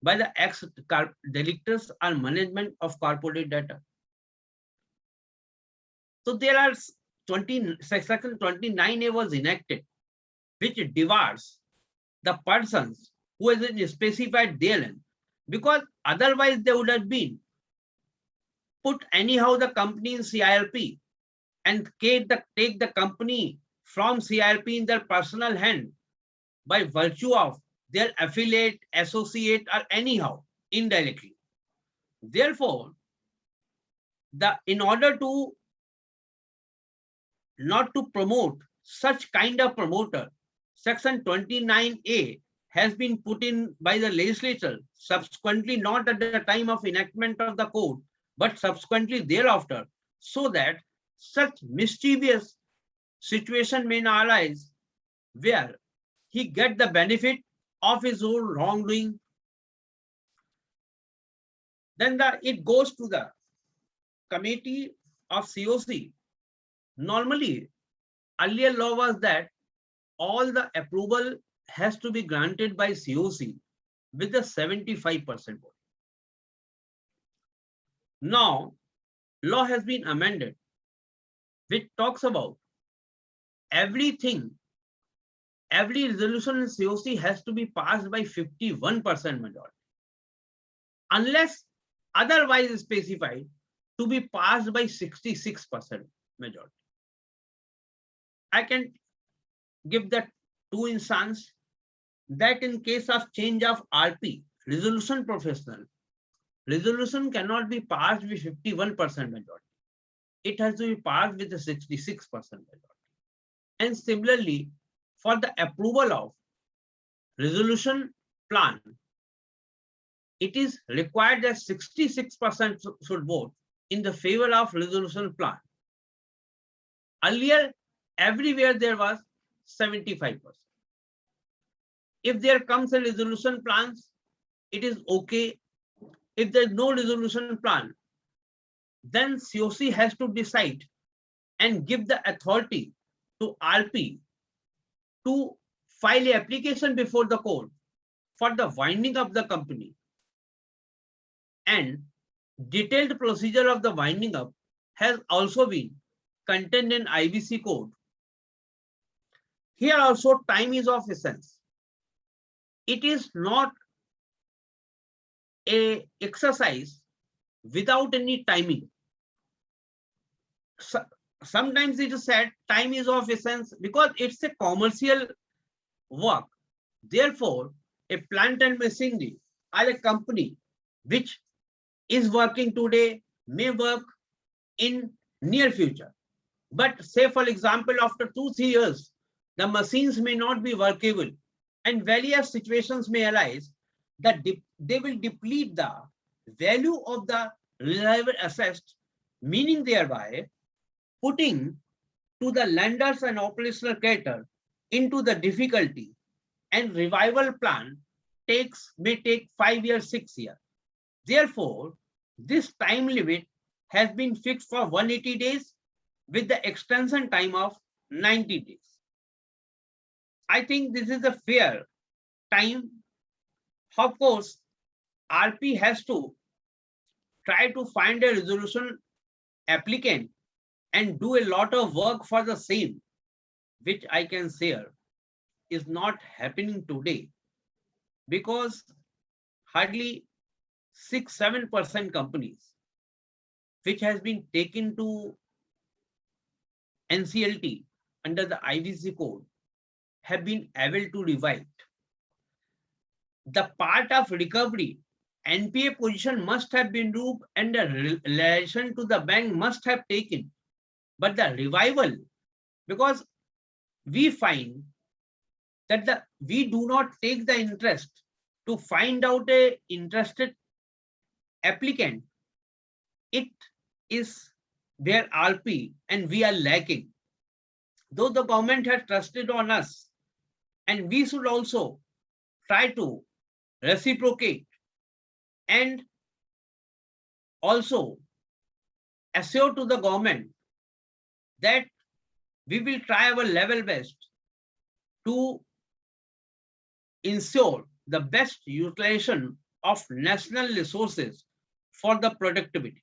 by the ex-directors or management of corporate data. So there are section 29A was enacted, which debarrs the persons who is specified therein, because otherwise they would have been put anyhow the company in CIRP and take the company from CIRP in their personal hand by virtue of their affiliate, associate, or anyhow indirectly. Therefore, in order to not to promote such kind of promoter, section 29A has been put in by the legislature subsequently, not at the time of enactment of the code, but subsequently thereafter, so that such mischievous situation may not arise where he get the benefit of his own wrongdoing. Then it goes to the committee of COC. Normally, earlier law was that all the approval has to be granted by COC with the 75% vote. Now, law has been amended, which talks about everything, every resolution in COC has to be passed by 51% majority, unless otherwise specified to be passed by 66% majority. I can give that two instances that in case of change of RP, resolution professional, resolution cannot be passed with 51% majority. It has to be passed with a 66% majority. And similarly, for the approval of resolution plan, it is required that 66% should vote in the favor of resolution plan. Earlier, everywhere there was 75%. If there comes a resolution plans, it is okay. If there's no resolution plan, then COC has to decide and give the authority to RP to file an application before the court for the winding up the company. And detailed procedure of the winding up has also been contained in IBC code. Here also time is of essence. It is not a exercise without any timing. Sometimes it is said time is of essence because it's a commercial work. Therefore, a plant and machinery or a company which is working today may work in near future. But say for example, after 2-3 years, the machines may not be workable and various situations may arise that they will deplete the value of the reliable assets, meaning thereby putting to the lenders and operational creditor into the difficulty, and revival plan may take 5 years, 6 years. Therefore, this time limit has been fixed for 180 days with the extension time of 90 days. I think this is a fair time. Of course, RP has to try to find a resolution applicant and do a lot of work for the same, which I can say is not happening today, because hardly 6-7% companies which has been taken to NCLT under the IBC code have been able to revive. The part of recovery, NPA position must have been removed and the relation to the bank must have taken. But the revival, because we find that we do not take the interest to find out a interested applicant, it is their RP and we are lacking. Though the government has trusted on us, and we should also try to reciprocate and also assure to the government that we will try our level best to ensure the best utilization of national resources for the productivity.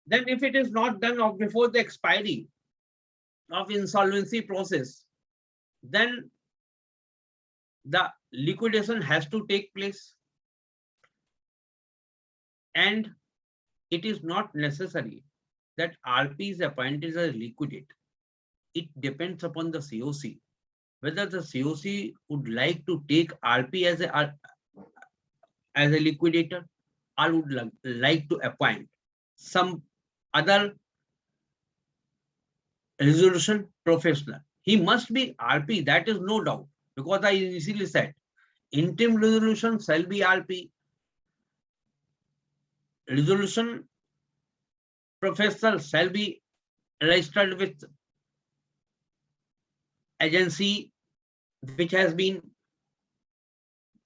Then if it is not done before the expiry of insolvency process, then the liquidation has to take place. And it is not necessary that RP is appointed as a liquidator. It depends upon the COC, whether the COC would like to take RP as a liquidator or would like to appoint some other resolution professional. He must be RP, that is no doubt, because I initially said interim resolution shall be RP, resolution professional shall be registered with agency which has been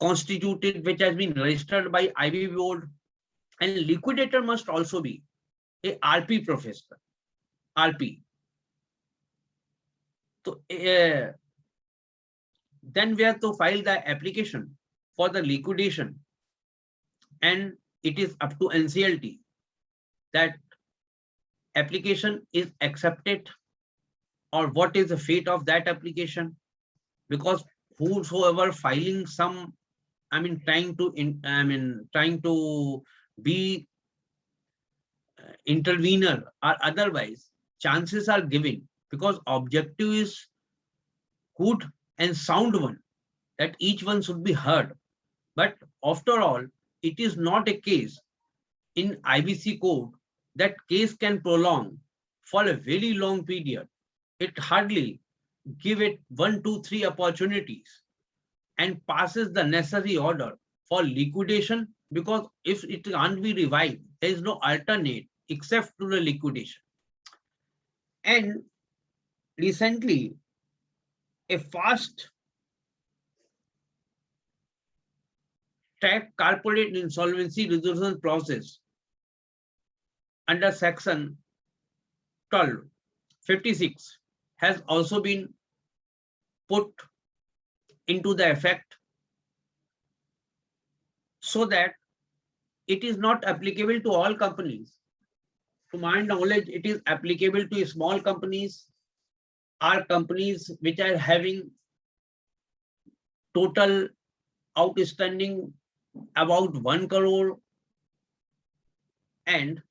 constituted, which has been registered by IB board, and liquidator must also be a RP professional, RP. So then we have to file the application for the liquidation, and it is up to NCLT that application is accepted or what is the fate of that application, because whosoever filing some, trying to be intervener or otherwise, chances are given, because objective is good and sound one, that each one should be heard. But after all, it is not a case in IBC code that case can prolong for a very long period. It hardly give it 1, 2, 3 opportunities and passes the necessary order for liquidation, because if it can't be revived, there is no alternate except to the liquidation. And recently, a fast track corporate insolvency resolution process under section 1256 has also been put into the effect, so that it is not applicable to all companies. To my knowledge, it is applicable to small companies or companies which are having total outstanding about 1 crore, and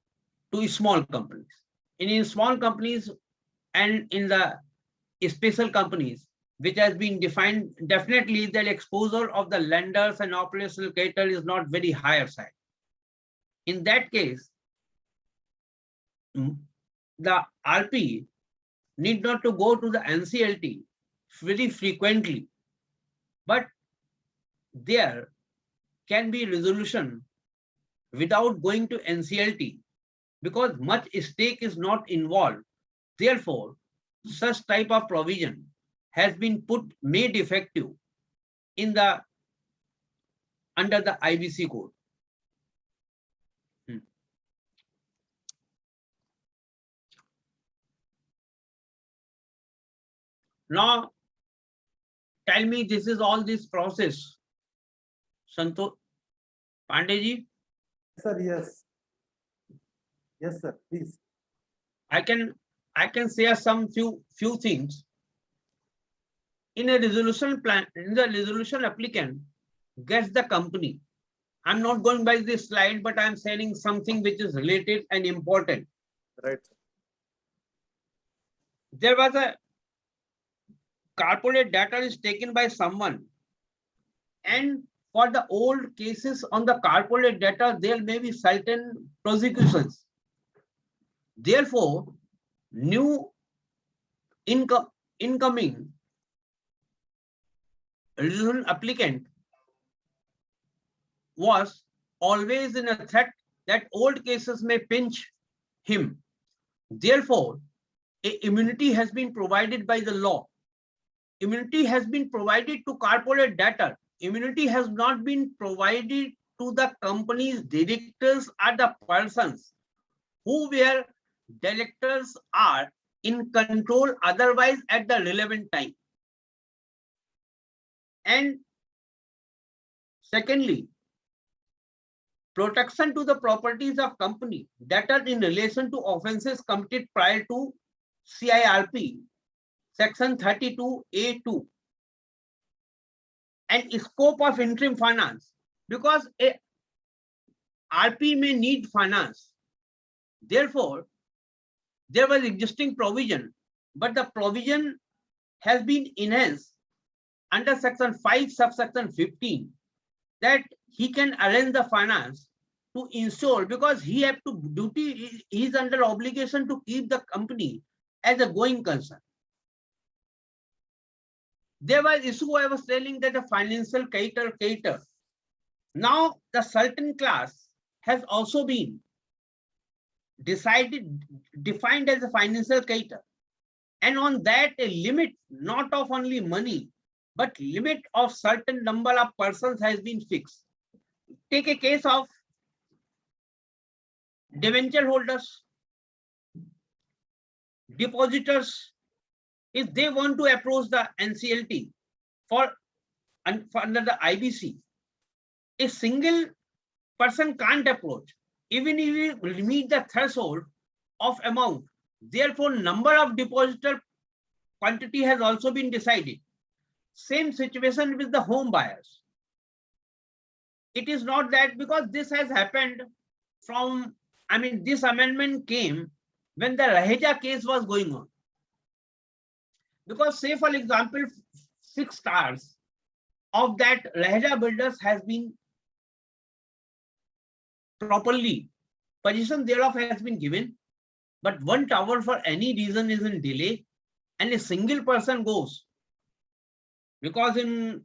to small companies. In small companies and in the special companies, which has been defined, definitely the exposure of the lenders and operational capital is not very higher side. In that case, the RP need not to go to the NCLT very frequently, but there can be resolution without going to NCLT, because much stake is not involved. Therefore, such type of provision has been made effective in the under the IBC code. Now, tell me, this is all this process, Santosh Pandey. Sir, yes. Yes, sir, please. I can share some few things. In a resolution plan, in the resolution applicant gets the company. I'm not going by this slide, but I'm saying something which is related and important. Right. There was a corporate data is taken by someone, and for the old cases on the corporate data, there may be certain prosecutions. Therefore, new incoming resolution applicant was always in a threat that old cases may pinch him. Therefore, immunity has been provided by the law. Immunity has been provided to corporate debtor. Immunity has not been provided to the company's directors or the persons who were directors are in control otherwise at the relevant time. And secondly, protection to the properties of company that are in relation to offenses committed prior to CIRP, section 32A2, and scope of interim finance, because a RP may need finance. Therefore, there was existing provision, but the provision has been enhanced under section 5, subsection 15, that he can arrange the finance to ensure, because he have to duty, he is under obligation to keep the company as a going concern. There was issue I was telling that the financial cater. Now the certain class has also been defined as a financial cater, and on that a limit not of only money but limit of certain number of persons has been fixed. Take a case of debenture holders, depositors. If they want to approach the NCLT for under the IBC, a single person can't approach, even if we meet the threshold of amount. Therefore, number of depositor quantity has also been decided. Same situation with the home buyers. It is not that, because this has happened from, I mean, this amendment came when the Raheja case was going on. Because say for example, 6 stars of that Raheja builders has been properly, position thereof has been given, but 1 tower for any reason is in delay and a single person goes. Because in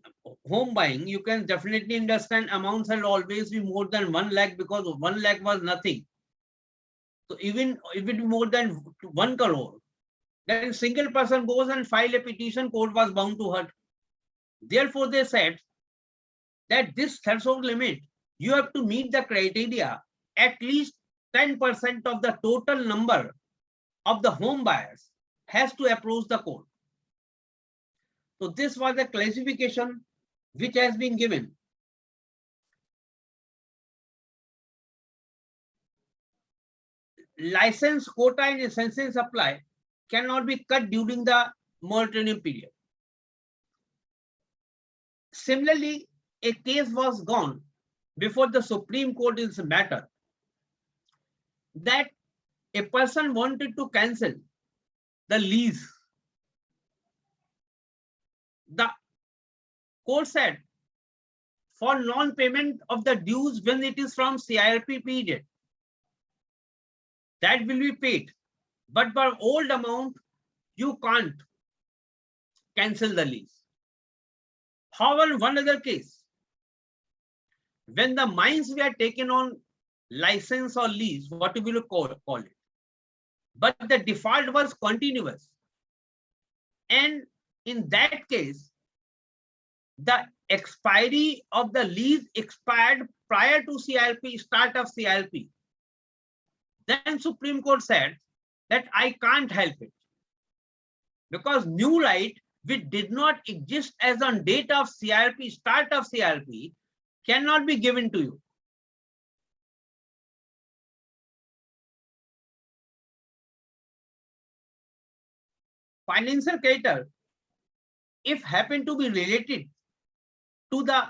home buying, you can definitely understand amounts will always be more than 1 lakh, because 1 lakh was nothing. So even if it be more than 1 crore, then a single person goes and file a petition, court was bound to hurt. Therefore, they said that this threshold limit, you have to meet the criteria, at least 10% of the total number of the home buyers has to approach the court. So this was the classification which has been given. License, quota and essential supply cannot be cut during the moratorium period. Similarly, a case was gone before the Supreme Court in this matter, that a person wanted to cancel the lease. The court said for non-payment of the dues when it is from CIRP period, that will be paid, but for old amount, you can't cancel the lease. However, one other case, when the mines were taken on license or lease, what will you call it, but the default was continuous, and in that case, the expiry of the lease expired prior to CIRP, start of CIRP. Then Supreme Court said that I can't help it, because new right which did not exist as on date of CIRP, start of CIRP, cannot be given to you. Financial creditor, if happen to be related to the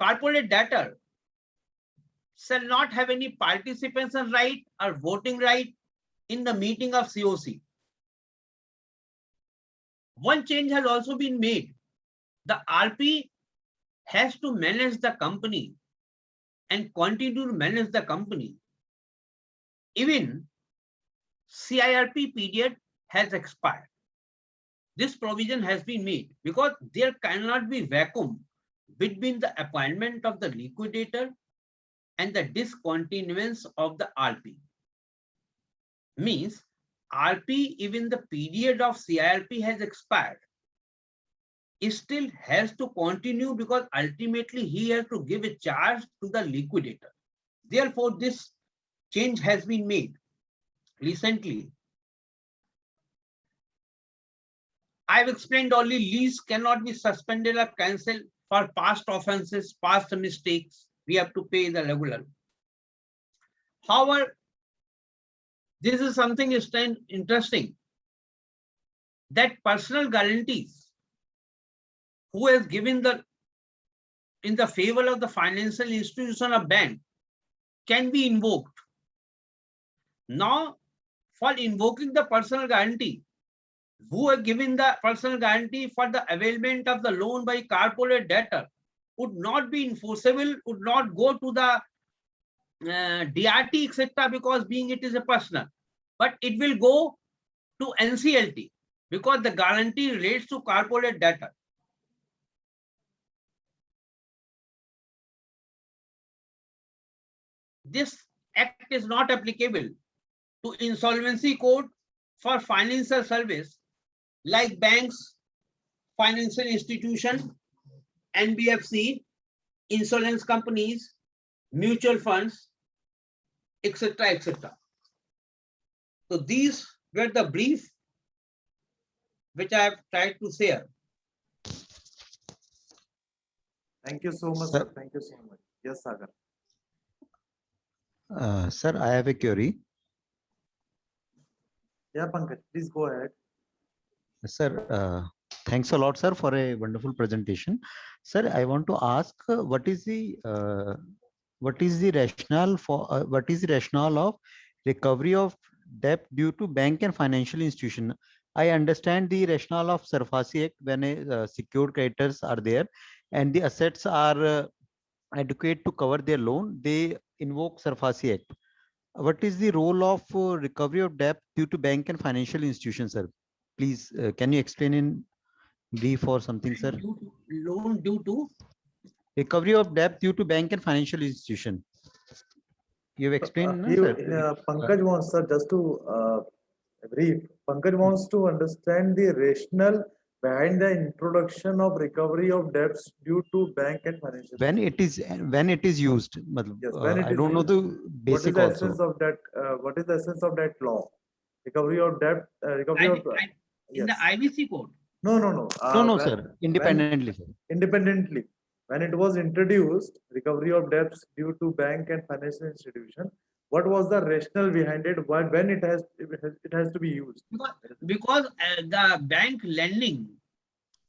corporate debtor, shall not have any participation right or voting right in the meeting of COC. One change has also been made. The RP has to manage the company and continue to manage the company. Even CIRP period has expired. This provision has been made because there cannot be vacuum between the appointment of the liquidator and the discontinuance of the RP. Means RP, even the period of CIRP has expired, he still has to continue because ultimately he has to give a charge to the liquidator. Therefore, this change has been made recently. I've explained only lease cannot be suspended or cancelled for past offenses, past mistakes. We have to pay the regular. However, this is something interesting, that personal guarantees who has given in the favor of the financial institution or bank can be invoked. Now, for invoking the personal guarantee, who have given the personal guarantee for the availment of the loan by corporate debtor would not be enforceable, would not go to the DRT, etc., because being it is a personal, but it will go to NCLT because the guarantee relates to corporate debtor. This act is not applicable to insolvency code for financial service like banks, financial institution, NBFC, insurance companies, mutual funds, etc., etc. So these were the brief which I have tried to share. Thank you so much, sir. Thank you so much. Yes, Sagar. Sir, I have a query. Yeah, Pankaj, please go ahead. Sir, thanks a lot, sir, for a wonderful presentation. Sir, I want to ask what is the rationale of recovery of debt due to bank and financial institution? I understand the rationale of SARFAESI Act when secured creditors are there and the assets are adequate to cover their loan, they invoke SARFAESI Act. What is the role of recovery of debt due to bank and financial institutions, sir? Please, can you explain in brief or something, sir? Loan due to Recovery of debt due to bank and financial institution. You have explained, sir? Pankaj wants, sir, just to brief. Pankaj wants to understand the rationale behind the introduction of recovery of debts due to bank and financial. When it is used. Yes, when it I is don't know used. the basic What is the also. essence of that? What is the essence of that law? Recovery of debt. Recovery of. in the Yes. IBC code. No. No, sir. Independently, sir. Independently. When it was introduced, recovery of debts due to bank and financial institution, what was the rationale behind it? When it has to be used? Because the bank lending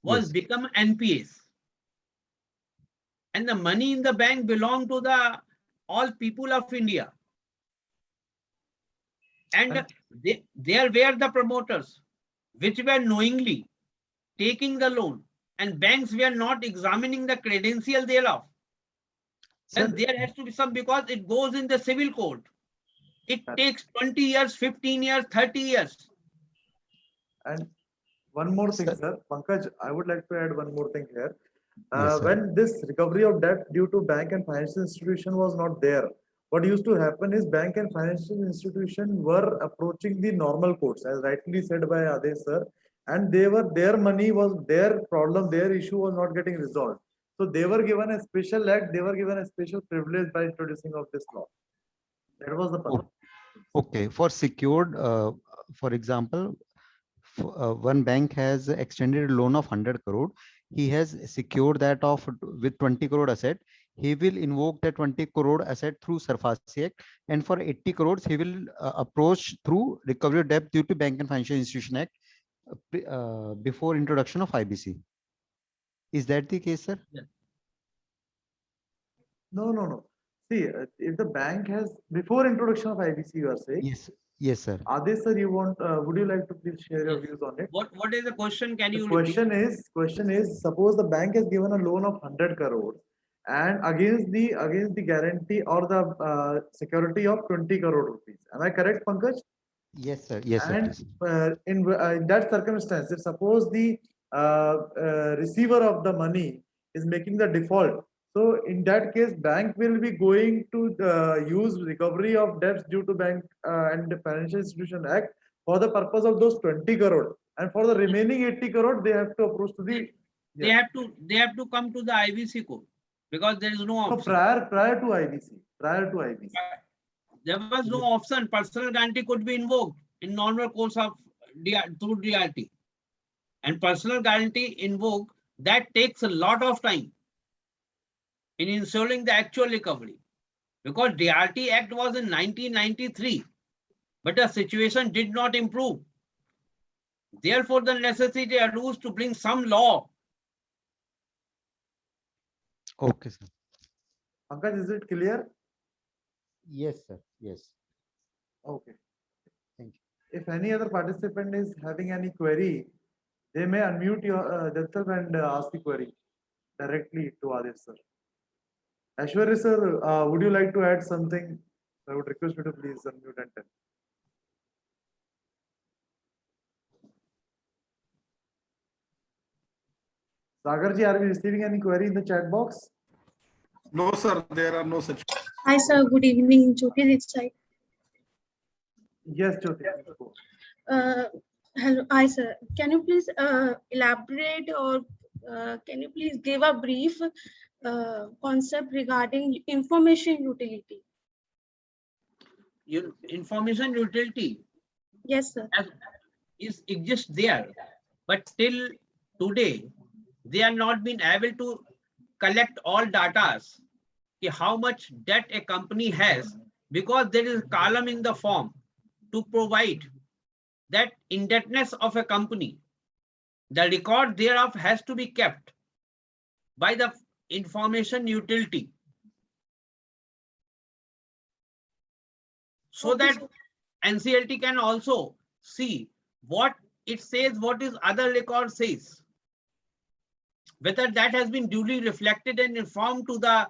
was Yes. become NPAs, and the money in the bank belonged to the all people of India, and there were the promoters which were knowingly taking the loan, and banks were not examining the credential thereof. And there has to be some, because it goes in the civil code. It takes 20 years, 15 years, 30 years. And one more thing, sir. Pankaj, I would like to add one more thing here. Yes, sir. When this recovery of debt due to bank and financial institution was not there, what used to happen is bank and financial institution were approaching the normal courts, as rightly said by Adesh sir, and their money was their problem, their issue was not getting resolved. So they were given a special act, they were given a special privilege by introducing of this law. That was the purpose. Okay, for secured, for example, one bank has extended a loan of 100 crore. He has secured that with 20 crore asset. He will invoke that 20 crore asset through SARFAESI Act, and for 80 crores he will approach through recovery of debt due to Bank and Financial Institution Act before introduction of IBC. Is that the case, sir? Yes. No. See, if the bank has, before introduction of IBC, you are saying? Yes, sir. Adesh sir, would you like to please share your views on it? What is the question? Can you Question is, suppose the bank has given a loan of 100 crore and against the guarantee or the security of 20 crore rupees. Am I correct, Pankaj? Yes, sir. Yes, sir. And in that circumstance, if suppose the receiver of the money is making the default, so in that case, bank will be going to use recovery of debts due to Bank and Financial Institution Act for the purpose of those 20 crore, and for the remaining 80 crore, they have to approach to the. They have to come to the IBC code because there is no So option. prior to IBC. There was no option. Personal guarantee could be invoked in normal course of through DRT. And personal guarantee invoked, that takes a lot of time in ensuring the actual recovery. Because DRT Act was in 1993, but the situation did not improve. Therefore, the necessity arose to bring some law. Okay, sir. Pankaj, is it clear? Yes, sir. Yes. Okay. Thank you. If any other participant is having any query, they may unmute themselves and ask the query directly to Adil sir. Ashwarya sir, would you like to add something? I would request you to please unmute and tell. Sagarji, are we receiving any query in the chat box? No, sir, there are no such. Hi, sir. Good evening. Jyoti this side. Yes, Jyoti. please go. Hello. Hi, sir. Can you please elaborate or can you please give a brief concept regarding information utility? Information utility Yes, sir. exists there, but till today, they are not been able to collect all data, how much debt a company has, because there is a column in the form to provide that indebtedness of a company. The record thereof has to be kept by the information utility, so Okay, that sir. NCLT can also see what it says, what is other record says, whether that has been duly reflected and informed to the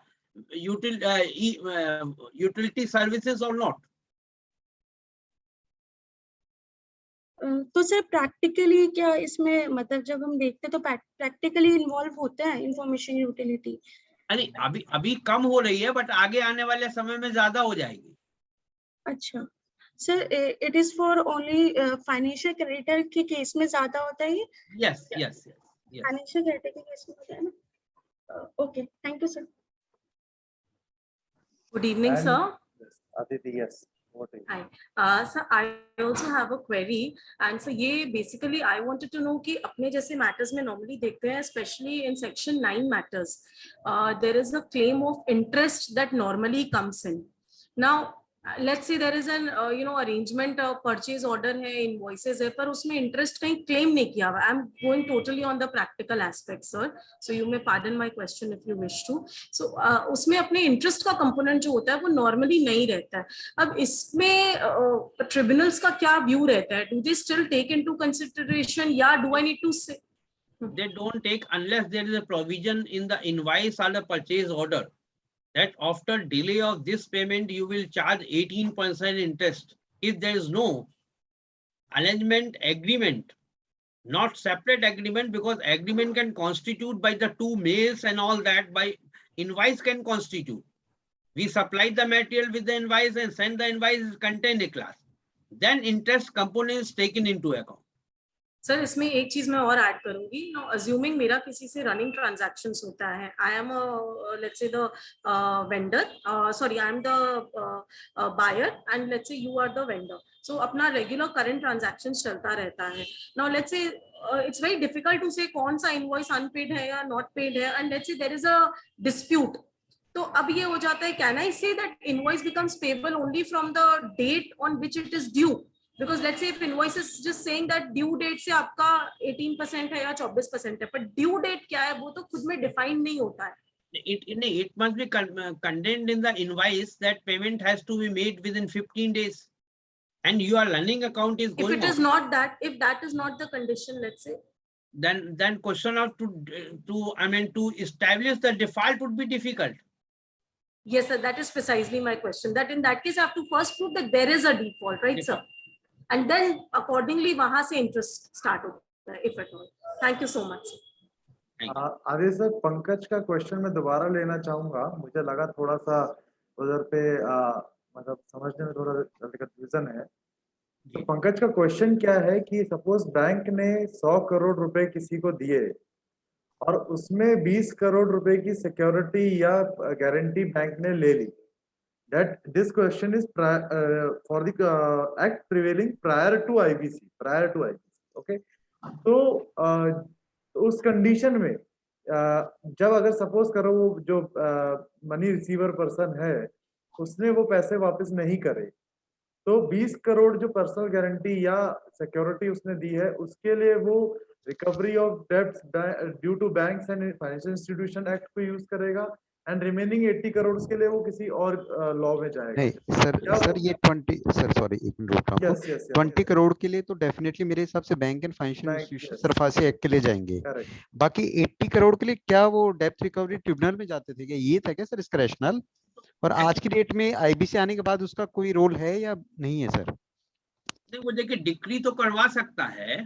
utility services or not. तो sir practically क्या इसमें मतलब जब हम देखते हैं तो practically involve होते हैं इंफॉर्मेशन यूटिलिटी? अरे अभी कम हो रही है, बट आगे आने वाले समय में ज्यादा हो जाएगी. अच्छा sir, it is for only financial creditor के केस में ज्यादा होता है ये? Yes yes yes. Financial creditor के केस में होता है ना? Okay, thank you sir. Good evening, And- sir. Yes, Aditi, yes. What is it? Hi. So I also have a query, and so ये basically I wanted to know कि अपने जैसे matters में normally देखते हैं, especially in section 9 matters, there is a claim of interest that normally comes in. Now, let's say there is an arrangement, purchase order है, invoices है, पर उसमें interest कहीं claim नहीं किया हुआ. I'm going totally on the practical aspect, sir. So you may pardon my question if you wish to. So उसमें अपने interest का component जो होता है वो normally नहीं रहता है. अब इसमें tribunals का क्या view रहता है? Do they still take into consideration, या do I need to say? They don't take unless there is a provision in the invoice or the purchase order that after delay of this payment, you will charge 18% interest. If there is no arrangement agreement, not separate agreement, because agreement can constitute by the two mails and all that, by invoice can constitute. We supply the material with the invoice and send the invoice contain a class. Then interest component is taken into account. Sir इसमें एक चीज मैं और add करूंगी. No assuming मेरा किसी से running transactions होता है, I am let's say the vendor, sorry I am the buyer and let's say you are the vendor. So अपना रेगुलर करंट ट्रांजैक्शंस चलता रहता है. Now let's say it's very difficult to say कौन सा invoice unpaid है या not paid है, and let's say there is a dispute. तो अब ये हो जाता है, can I say that invoice becomes payable only from the date on which it is due? Because let's say if invoice is just saying that due date से आपका 18% है या 24% है, but due date क्या है वो तो खुद में define नहीं होता है. It must be contained in the invoice that payment has to be made within 15 days, and your running account is going. If it is not that, if that is not the condition, let's say, then question of to establish the default would be difficult. Yes, sir, that is precisely my question. That in that case, I have to first prove that there is a default, right, sir? And then accordingly, वहाँ से interest start होता है, if at all. Thank you so much, sir. आगे sir Pankaj का question मैं दोबारा लेना चाहूंगा. मुझे लगा थोड़ा सा उधर पे मतलब समझने में थोड़ा कंफ्यूजन है. तो पंकज का क्वेश्चन क्या है कि सपोज बैंक ने 100 करोड़ रुपए किसी को दिए और उसमें 20 करोड़ रुपए की सिक्योरिटी या गारंटी बैंक ने ले ली, that this question is for the act prevailing prior to IBC, okay. तो उस कंडीशन में जब अगर सपोज करो वो जो मनी रिसीवर पर्सन है उसने वो पैसे वापस नहीं करे, तो 20 करोड़ जो पर्सनल गारंटी या सिक्योरिटी उसने दी है उसके लिए वो recovery of debts due to banks and financial institution act को यूज करेगा, एंड रिमेनिंग 80 करोड़ के लिए वो किसी और लॉ में जाएगा। नहीं सर, क्या सर वो- ये 20 सर सॉरी एक मिनट रोक रहा हूँ यस आपको। यस 20 करोड़ के लिए तो डेफिनेटली मेरे हिसाब से bank and financial bank, institution yes. SARFAESI act के लिए जाएंगे। करेक्ट। बाकी 80 करोड़ के लिए क्या वो डेप्थ रिकवरी ट्रिब्यूनल में जाते थे क्या, ये था क्या सर इसका रैशनल? और आज की डेट में आईबीसी आने के बाद उसका कोई रोल है या नहीं है सर? वो देखिए डिक्री तो करवा सकता है,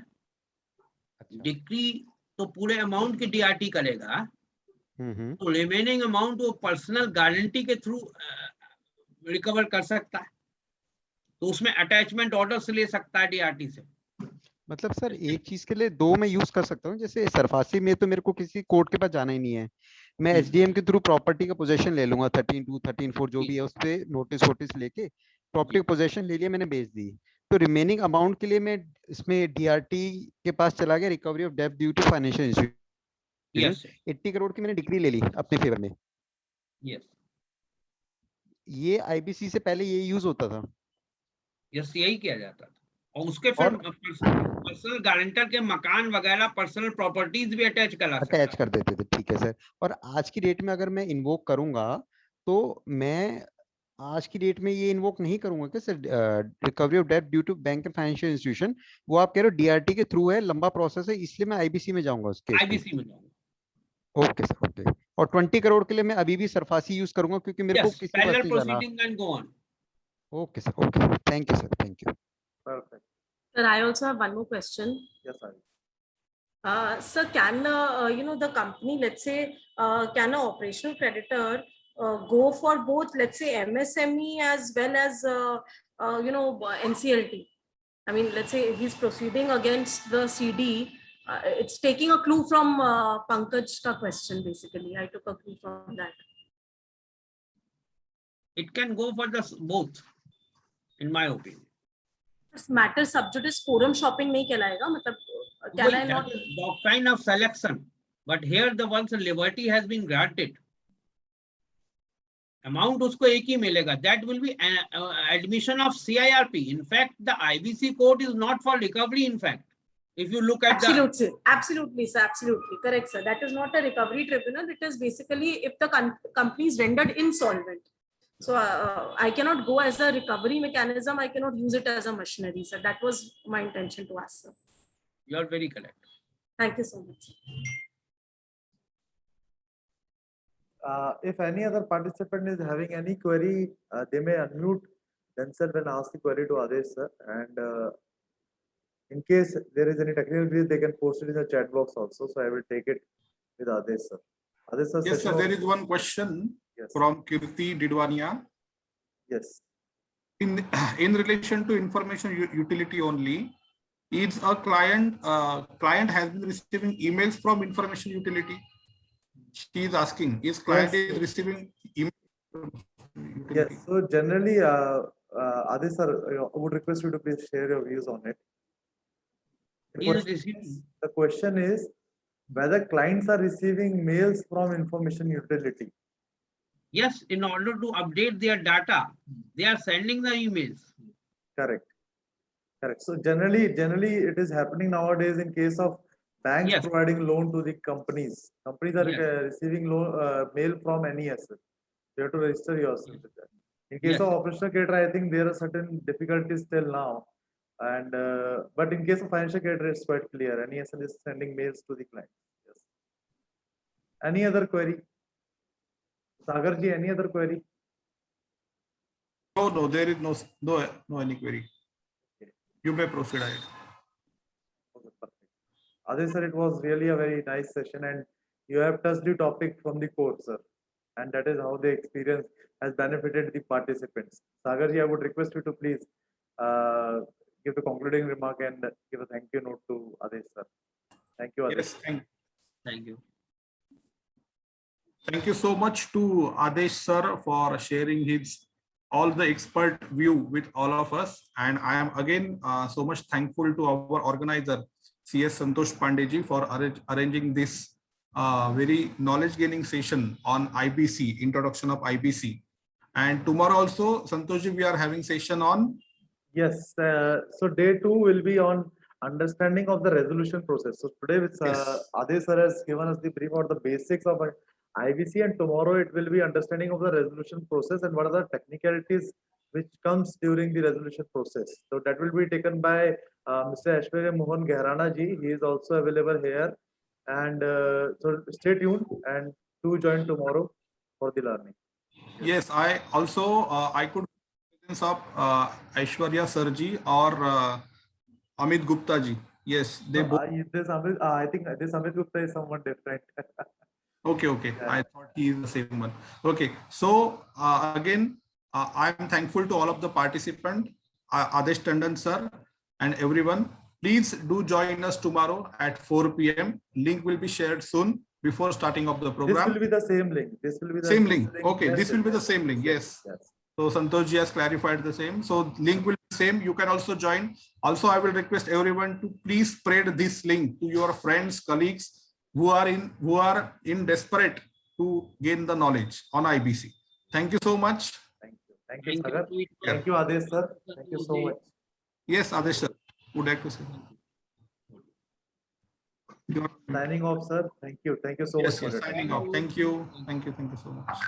अच्छा। डिक्री तो पूरे अमाउंट की डीआरटी करेगा, हम्म। तो रिमेनिंग अमाउंट वो पर्सनल गारंटी के थ्रू रिकवर कर सकता है, तो उसमें अटैचमेंट ऑर्डर से ले सकता है डीआरटी से। मतलब सर एक चीज के लिए दो मैं यूज कर सकता हूँ, जैसे सरफासी में तो मेरे को किसी कोर्ट के पास जाना ही नहीं है, मैं एचडीएम के थ्रू प्रॉपर्टी का पोजेशन ले लूंगा, 13(2) 13(4) जो भी है उस पे नोटिस वोटिस लेके प्रॉपर्टी का पोजेशन ले लिया, मैंने बेच दी, तो रिमेनिंग अमाउंट के लिए मैं इसमें डीआरटी के पास चला गया, रिकवरी ऑफ डेब्ट due to financial institution, yes 80 crore की मैंने डिग्री ले ली अपने फेवर में। यस ये आईबीसी से पहले ये यूज होता था? यस यही किया जाता था, और उसके फिर और पर्सनल गारंटर के मकान वगैरह पर्सनल प्रॉपर्टीज भी अटैच करा सकता अटैच है। कर देते थे, ठीक है सर। और आज की डेट में अगर मैं इन्वोक करूंगा तो मैं आज की डेट में ये इन्वोक नहीं करूंगा क्या सर, रिकवरी ऑफ डेब्ट due to bank and financial institution, वो आप कह रहे हो डीआरटी के थ्रू है, लंबा प्रोसेस है, इसलिए मैं आईबीसी में जाऊंगा उस केस में? आईबीसी में जाऊंगा। Okay sir, okay. और 20 करोड़ के लिए मैं अभी भी सरफासी यूज करूंगा क्योंकि मेरे को यस किसी के पास पैरेलल नहीं जाना। Proceeding can go on. Okay sir, okay, thank you sir, thank you. Perfect. Sir, I also have one more question. Yes, sir. Sir, can the company, let's say, can an operational creditor go for both, let's say, MSME as well as NCLT? I mean, let's say he's proceeding against the CD. It's taking a clue from Pankaj's question, basically. I took a clue from that. It can go for the both, in my opinion. This matter sub judice forum shopping नहीं कहलाएगा, मतलब can I not? That is doctrine of selection, but here the once liberty has been granted, amount उसको एक ही मिलेगा, that will be admission of CIRP. In fact, the IBC court is not for recovery. In fact, if you look at Absolutely, sir, absolutely correct, sir. That is not a recovery tribunal. It is basically if the company is rendered insolvent. So I cannot go as a recovery mechanism. I cannot use it as a machinery, sir. That was my intention to ask, sir. you are very correct. Thank you so much, sir. If any other participant is having any query, they may unmute themselves and ask the query to Adesh sir. And in case there is any technical glitch, they can post it in the chat box also. So I will take it with Adesh sir. Adesh sir. Yes, sir. There is one question Yes. from Kirti Didwania. Yes. In relation to information utility only, is a client has been receiving emails from information utility? She is asking, is client Yes. is receiving emails from utility? Yes. So generally, Adesh sir, I would request you to please share your views on it. The question is whether clients are receiving mails from information utility. Yes, in order to update their data, they are sending the emails. Correct. Correct. So generally it is happening nowadays in case of banks Yes. providing loan to the companies. Companies are Yes. receiving loan, mail from NES. You have to register yourself with that. In case Yes. of operational creditor, I think there are certain difficulties till now. And but in case of financial creditor, it's quite clear. NES is sending mails to the client. Yes. Any other query? Sagar ji, any other query? No, there is no any query. Okay. You may proceed ahead. Okay, perfect. Adesh sir, it was really a very nice session, and you have touched the topic from the court, sir, and that is how the experience has benefited the participants. Sagar ji, I would request you to please give the concluding remark and give a thank you note to Adesh sir. Thank you, Adesh. Yes, Thank you. thank you so much to Adesh sir for sharing his all the expert view with all of us. And I am again so much thankful to our organizer, CS Santosh Pandeji, for arranging this very knowledge gaining session on IBC, introduction of IBC. And tomorrow also, Santoshji, we are having session on. Yes, so day 2 will be on understanding of the resolution process. So today with Yes. Adesh sir has given us the brief about the basics of IBC, and tomorrow it will be understanding of the resolution process and what are the technicalities which comes during the resolution process. So that will be taken by Mr. Aishwarya Mohan Gehrana ji. He is also available here, and so stay tuned and do join tomorrow for the learning. Yes, I also I could presence of Aishwarya Sarji or Amit Gupta ji. Yes, they both. I think this Amit Gupta is someone different. Okay, okay. Yeah. I thought he is the same one. Okay, so again, I am thankful to all of the participants, Adesh Tandon sir, and everyone. Please do join us tomorrow at 4 p.m. Link will be shared soon before starting of the This program. will be the same link. This will be the Same link. Okay, Yes, this yes, will be the yes, same link. Yes. Yes. So Santosh ji has clarified the same. So link will be same. You can also join. Also, I will request everyone to please spread this link to your friends, colleagues who are in desperate to gain the knowledge on IBC. Thank you so much. Thank you. Thank you, Thank you. Sagar. to each one. Thank you, Adesh sir. Thank you so much. Yes, Adesh sir. Would like to say. Signing off, sir. Thank you. Thank you so much Yes, for yes. your time. Signing off. Thank you. Thank you. Thank you so much.